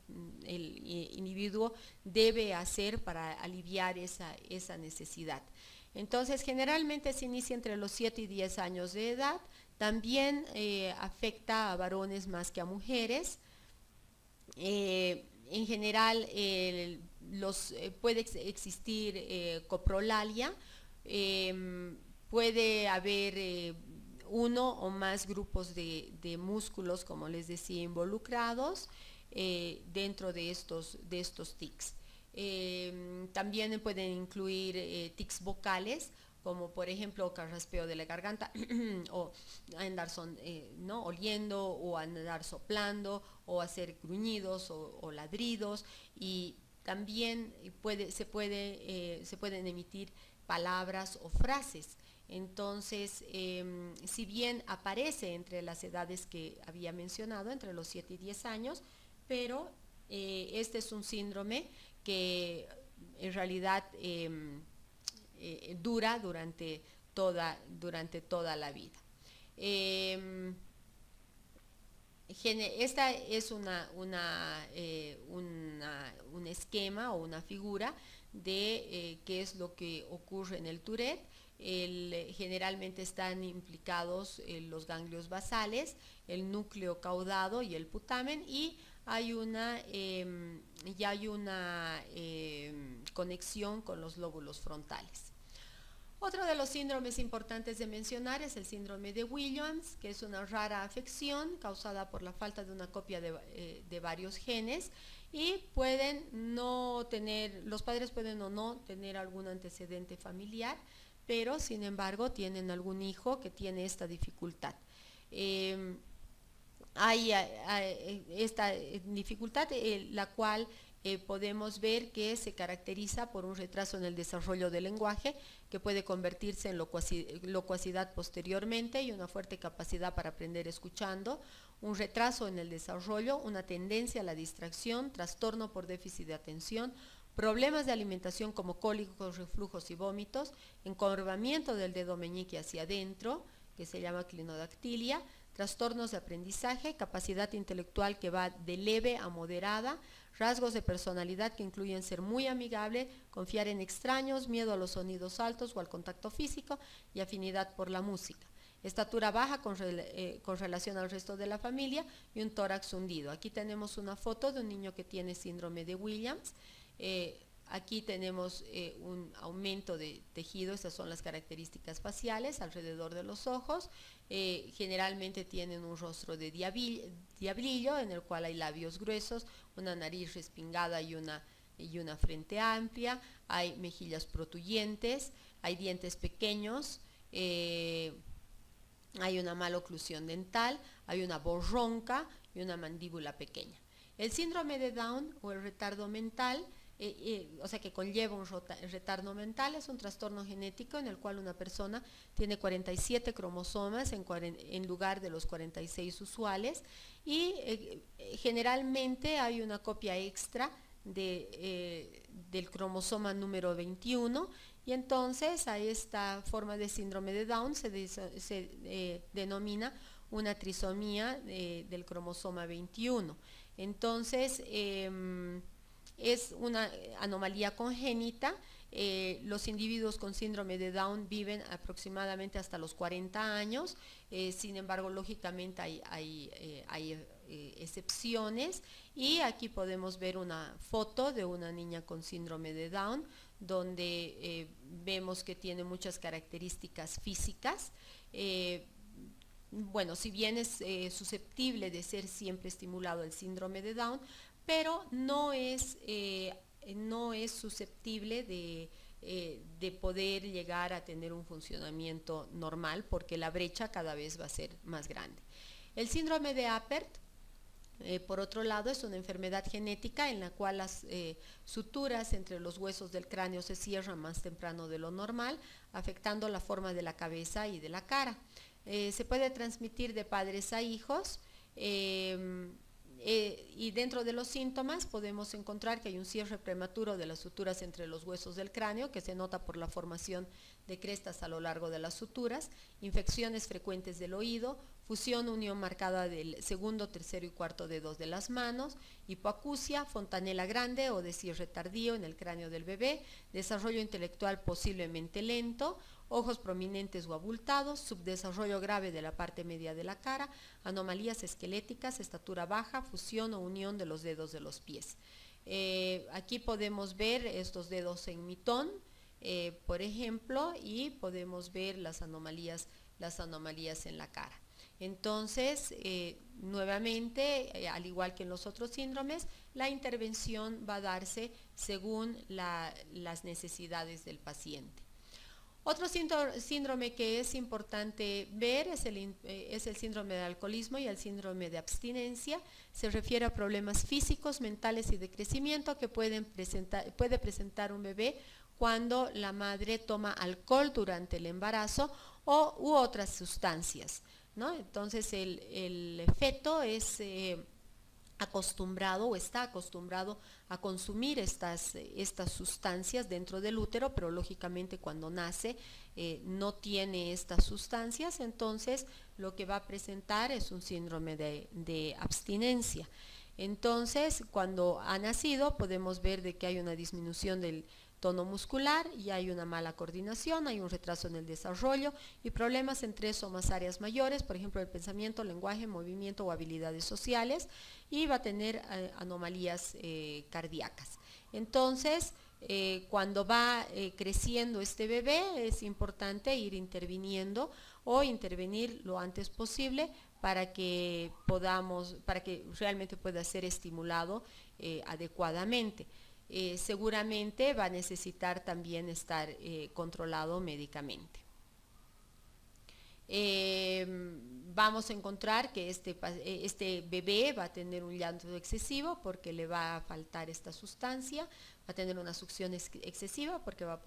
individuo debe hacer para aliviar esa necesidad. Entonces, generalmente se inicia entre los 7 y 10 años de edad. También afecta a varones más que a mujeres. En general puede existir coprolalia, puede haber uno o más grupos de músculos, como les decía, involucrados dentro de estos tics. También pueden incluir tics vocales, como por ejemplo carraspeo de la garganta o andar oliendo o andar soplando o hacer gruñidos o ladridos, y también se pueden emitir palabras o frases. Entonces, si bien aparece entre las edades que había mencionado, entre los 7 y 10 años, pero este es un síndrome que en realidad dura durante toda la vida. Esta es un esquema o una figura de qué es lo que ocurre en el Tourette. Generalmente están implicados los ganglios basales, el núcleo caudado y el putamen, y hay una conexión con los lóbulos frontales. Otro de los síndromes importantes de mencionar es el síndrome de Williams, que es una rara afección causada por la falta de una copia de varios genes, y los padres pueden o no tener algún antecedente familiar, pero sin embargo tienen algún hijo que tiene esta dificultad. Hay esta dificultad, la cual podemos ver que se caracteriza por un retraso en el desarrollo del lenguaje, que puede convertirse en locuacidad posteriormente, y una fuerte capacidad para aprender escuchando, un retraso en el desarrollo, una tendencia a la distracción, trastorno por déficit de atención, problemas de alimentación como cólicos, reflujos y vómitos, encorvamiento del dedo meñique hacia adentro, que se llama clinodactilia, trastornos de aprendizaje, capacidad intelectual que va de leve a moderada, rasgos de personalidad que incluyen ser muy amigable, confiar en extraños, miedo a los sonidos altos o al contacto físico y afinidad por la música. Estatura baja con relación al resto de la familia y un tórax hundido. Aquí tenemos una foto de un niño que tiene síndrome de Williams. Aquí tenemos un aumento de tejido, estas son las características faciales alrededor de los ojos. Generalmente tienen un rostro de diablillo, en el cual hay labios gruesos, una nariz respingada y una frente amplia, hay mejillas protuyentes, hay dientes pequeños, hay una mala oclusión dental, hay una voz ronca y una mandíbula pequeña. El síndrome de Down o el retardo mental, o sea que conlleva un retardo mental, es un trastorno genético en el cual una persona tiene 47 cromosomas en lugar de los 46 usuales, y generalmente hay una copia extra del cromosoma número 21, y entonces a esta forma de síndrome de Down se denomina una trisomía del cromosoma 21. Entonces, es una anomalía congénita. Los individuos con síndrome de Down viven aproximadamente hasta los 40 años, sin embargo, lógicamente hay excepciones, y aquí podemos ver una foto de una niña con síndrome de Down, donde vemos que tiene muchas características físicas. Bueno, si bien es susceptible de ser siempre estimulado el síndrome de Down, pero no es susceptible de poder llegar a tener un funcionamiento normal, porque la brecha cada vez va a ser más grande. El síndrome de Apert, por otro lado, es una enfermedad genética en la cual las suturas entre los huesos del cráneo se cierran más temprano de lo normal, afectando la forma de la cabeza y de la cara. Se puede transmitir de padres a hijos, y dentro de los síntomas podemos encontrar que hay un cierre prematuro de las suturas entre los huesos del cráneo, que se nota por la formación de crestas a lo largo de las suturas, infecciones frecuentes del oído, fusión, unión marcada del segundo, tercero y cuarto dedos de las manos, hipoacusia, fontanela grande o de cierre tardío en el cráneo del bebé, desarrollo intelectual posiblemente lento, ojos prominentes o abultados, subdesarrollo grave de la parte media de la cara, anomalías esqueléticas, estatura baja, fusión o unión de los dedos de los pies. Aquí podemos ver estos dedos en mitón, por ejemplo, y podemos ver las anomalías en la cara. Entonces, nuevamente, al igual que en los otros síndromes, la intervención va a darse según las necesidades del paciente. Otro síndrome que es importante ver es el síndrome de alcoholismo y el síndrome de abstinencia. Se refiere a problemas físicos, mentales y de crecimiento que puede presentar un bebé cuando la madre toma alcohol durante el embarazo u otras sustancias, ¿no? Entonces el feto es acostumbrado o está acostumbrado a consumir estas sustancias dentro del útero, pero lógicamente cuando nace no tiene estas sustancias, entonces lo que va a presentar es un síndrome de abstinencia. Entonces, cuando ha nacido, podemos ver de que hay una disminución del tono muscular y hay una mala coordinación, hay un retraso en el desarrollo y problemas en 3 o más áreas mayores, por ejemplo, el pensamiento, lenguaje, movimiento o habilidades sociales, y va a tener anomalías cardíacas. Entonces, cuando va creciendo este bebé, es importante ir interviniendo o intervenir lo antes posible para que realmente pueda ser estimulado adecuadamente. Seguramente va a necesitar también estar controlado médicamente. Vamos a encontrar que este bebé va a tener un llanto excesivo porque le va a faltar esta sustancia, va a tener una succión excesiva porque va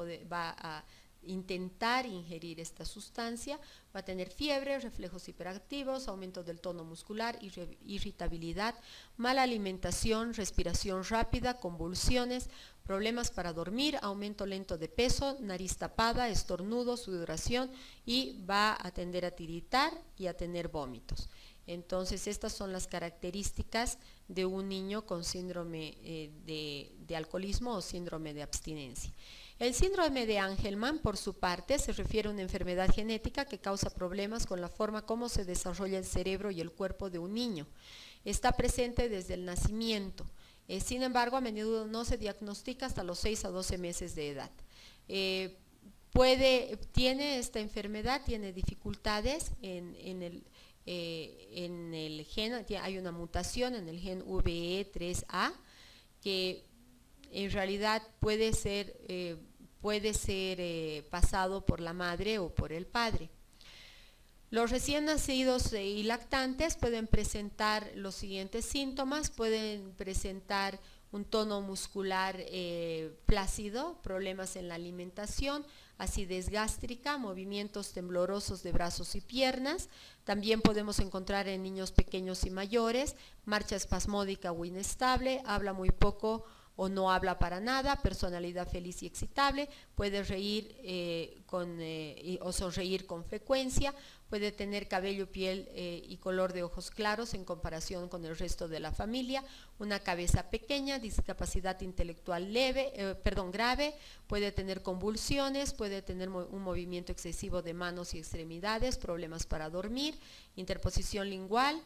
a intentar ingerir esta sustancia, va a tener fiebre, reflejos hiperactivos, aumento del tono muscular, irritabilidad, mala alimentación, respiración rápida, convulsiones, problemas para dormir, aumento lento de peso, nariz tapada, estornudo, sudoración, y va a tender a tiritar y a tener vómitos. Entonces, estas son las características de un niño con síndrome de alcoholismo o síndrome de abstinencia. El síndrome de Angelman, por su parte, se refiere a una enfermedad genética que causa problemas con la forma como se desarrolla el cerebro y el cuerpo de un niño. Está presente desde el nacimiento. Sin embargo, a menudo no se diagnostica hasta los 6 a 12 meses de edad. Tiene esta enfermedad, tiene dificultades en el gen, hay una mutación en el gen VE3A que en realidad puede ser pasado por la madre o por el padre. Los recién nacidos y lactantes pueden presentar los siguientes síntomas: pueden presentar un tono muscular flácido, problemas en la alimentación, acidez gástrica, movimientos temblorosos de brazos y piernas. También podemos encontrar en niños pequeños y mayores marcha espasmódica o inestable, habla muy poco o no habla para nada, personalidad feliz y excitable, puede reír o sonreír con frecuencia, puede tener cabello, piel y color de ojos claros en comparación con el resto de la familia, una cabeza pequeña, discapacidad intelectual grave, puede tener convulsiones, puede tener un movimiento excesivo de manos y extremidades, problemas para dormir, interposición lingual,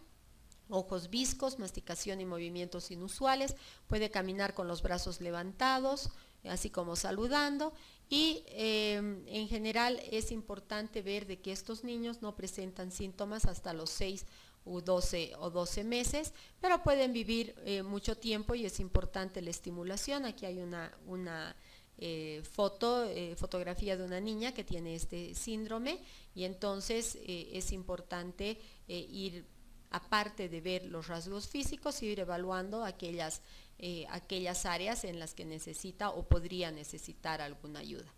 ojos viscos, masticación y movimientos inusuales, puede caminar con los brazos levantados, así como saludando, y en general es importante ver de que estos niños no presentan síntomas hasta los 6 o 12 meses, pero pueden vivir mucho tiempo y es importante la estimulación. Aquí hay una fotografía de una niña que tiene este síndrome y entonces es importante aparte de ver los rasgos físicos, ir evaluando aquellas áreas en las que necesita o podría necesitar alguna ayuda.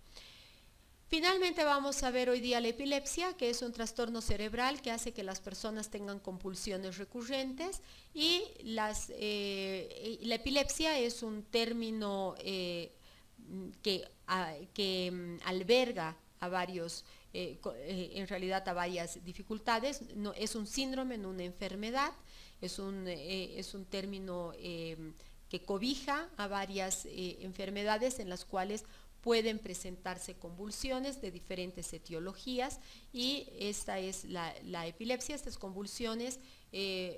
Finalmente vamos a ver hoy día la epilepsia, que es un trastorno cerebral que hace que las personas tengan compulsiones recurrentes, y la epilepsia es un término que alberga a varios en realidad a varias dificultades. No, es un síndrome, no una enfermedad, es un término que cobija a varias enfermedades en las cuales pueden presentarse convulsiones de diferentes etiologías, y esta es la epilepsia. Estas convulsiones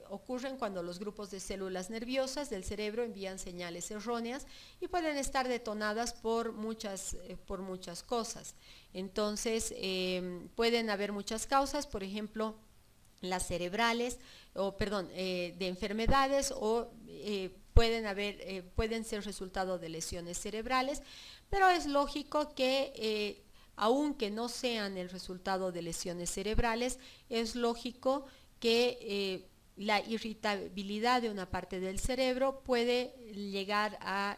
ocurren cuando los grupos de células nerviosas del cerebro envían señales erróneas y pueden estar detonadas por muchas cosas. Entonces, pueden haber muchas causas, por ejemplo, las cerebrales, de enfermedades, o pueden ser resultado de lesiones cerebrales, pero es lógico que aunque no sean el resultado de lesiones cerebrales, es lógico que la irritabilidad de una parte del cerebro puede llegar a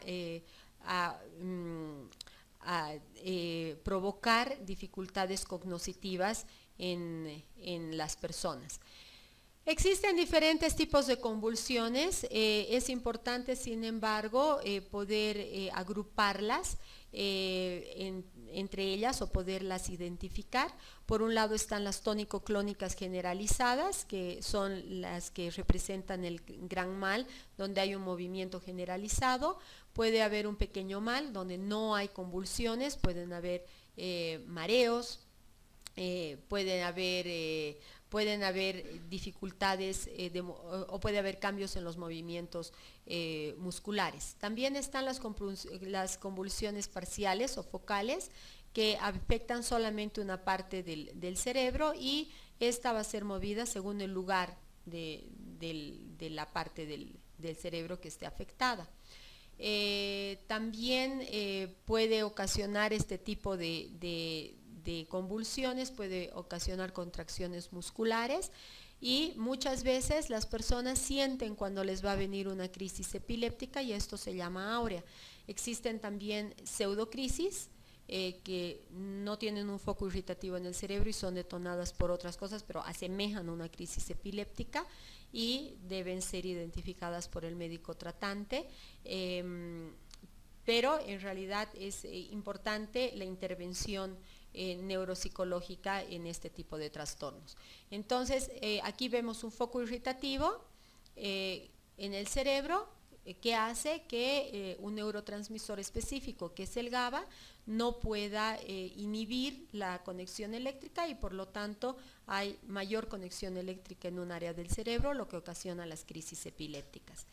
provocar dificultades cognitivas en las personas. Existen diferentes tipos de convulsiones, es importante sin embargo poder agruparlas entre ellas o poderlas identificar. Por un lado están las tónico-clónicas generalizadas, que son las que representan el gran mal, donde hay un movimiento generalizado. Puede haber un pequeño mal donde no hay convulsiones, pueden haber mareos, pueden haber dificultades o puede haber cambios en los movimientos musculares. También están las convulsiones parciales o focales, que afectan solamente una parte del cerebro, y esta va a ser movida según el lugar de la parte del cerebro que esté afectada. También puede ocasionar este tipo de convulsiones, puede ocasionar contracciones musculares, y muchas veces las personas sienten cuando les va a venir una crisis epiléptica, y esto se llama áurea. Existen también pseudocrisis que no tienen un foco irritativo en el cerebro y son detonadas por otras cosas, pero asemejan a una crisis epiléptica y deben ser identificadas por el médico tratante. Pero en realidad es importante la intervención neuropsicológica en este tipo de trastornos. Entonces, aquí vemos un foco irritativo en el cerebro que hace que un neurotransmisor específico, que es el GABA, no pueda inhibir la conexión eléctrica, y por lo tanto hay mayor conexión eléctrica en un área del cerebro, lo que ocasiona las crisis epilépticas.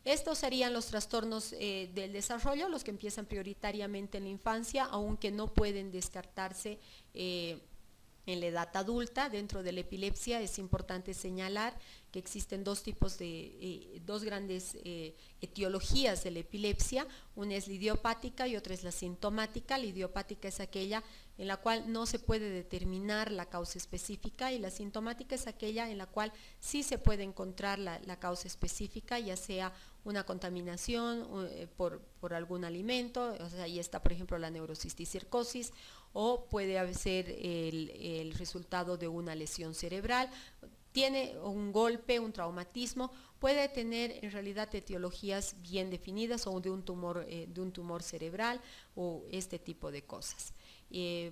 Estos serían los trastornos del desarrollo, los que empiezan prioritariamente en la infancia, aunque no pueden descartarse en la edad adulta. Dentro de la epilepsia es importante señalar que existen dos grandes etiologías de la epilepsia. Una es la idiopática y otra es la sintomática. La idiopática es aquella en la cual no se puede determinar la causa específica, y la sintomática es aquella en la cual sí se puede encontrar la causa específica, ya sea una contaminación por algún alimento, o sea, ahí está por ejemplo la neurocisticercosis, o puede ser el resultado de una lesión cerebral, tiene un golpe, un traumatismo, puede tener en realidad etiologías bien definidas, o de un tumor cerebral, o este tipo de cosas.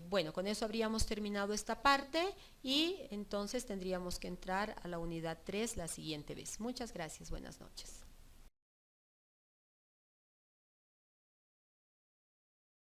Bueno, con eso habríamos terminado esta parte, y entonces tendríamos que entrar a la unidad 3 la siguiente vez. Muchas gracias, buenas noches.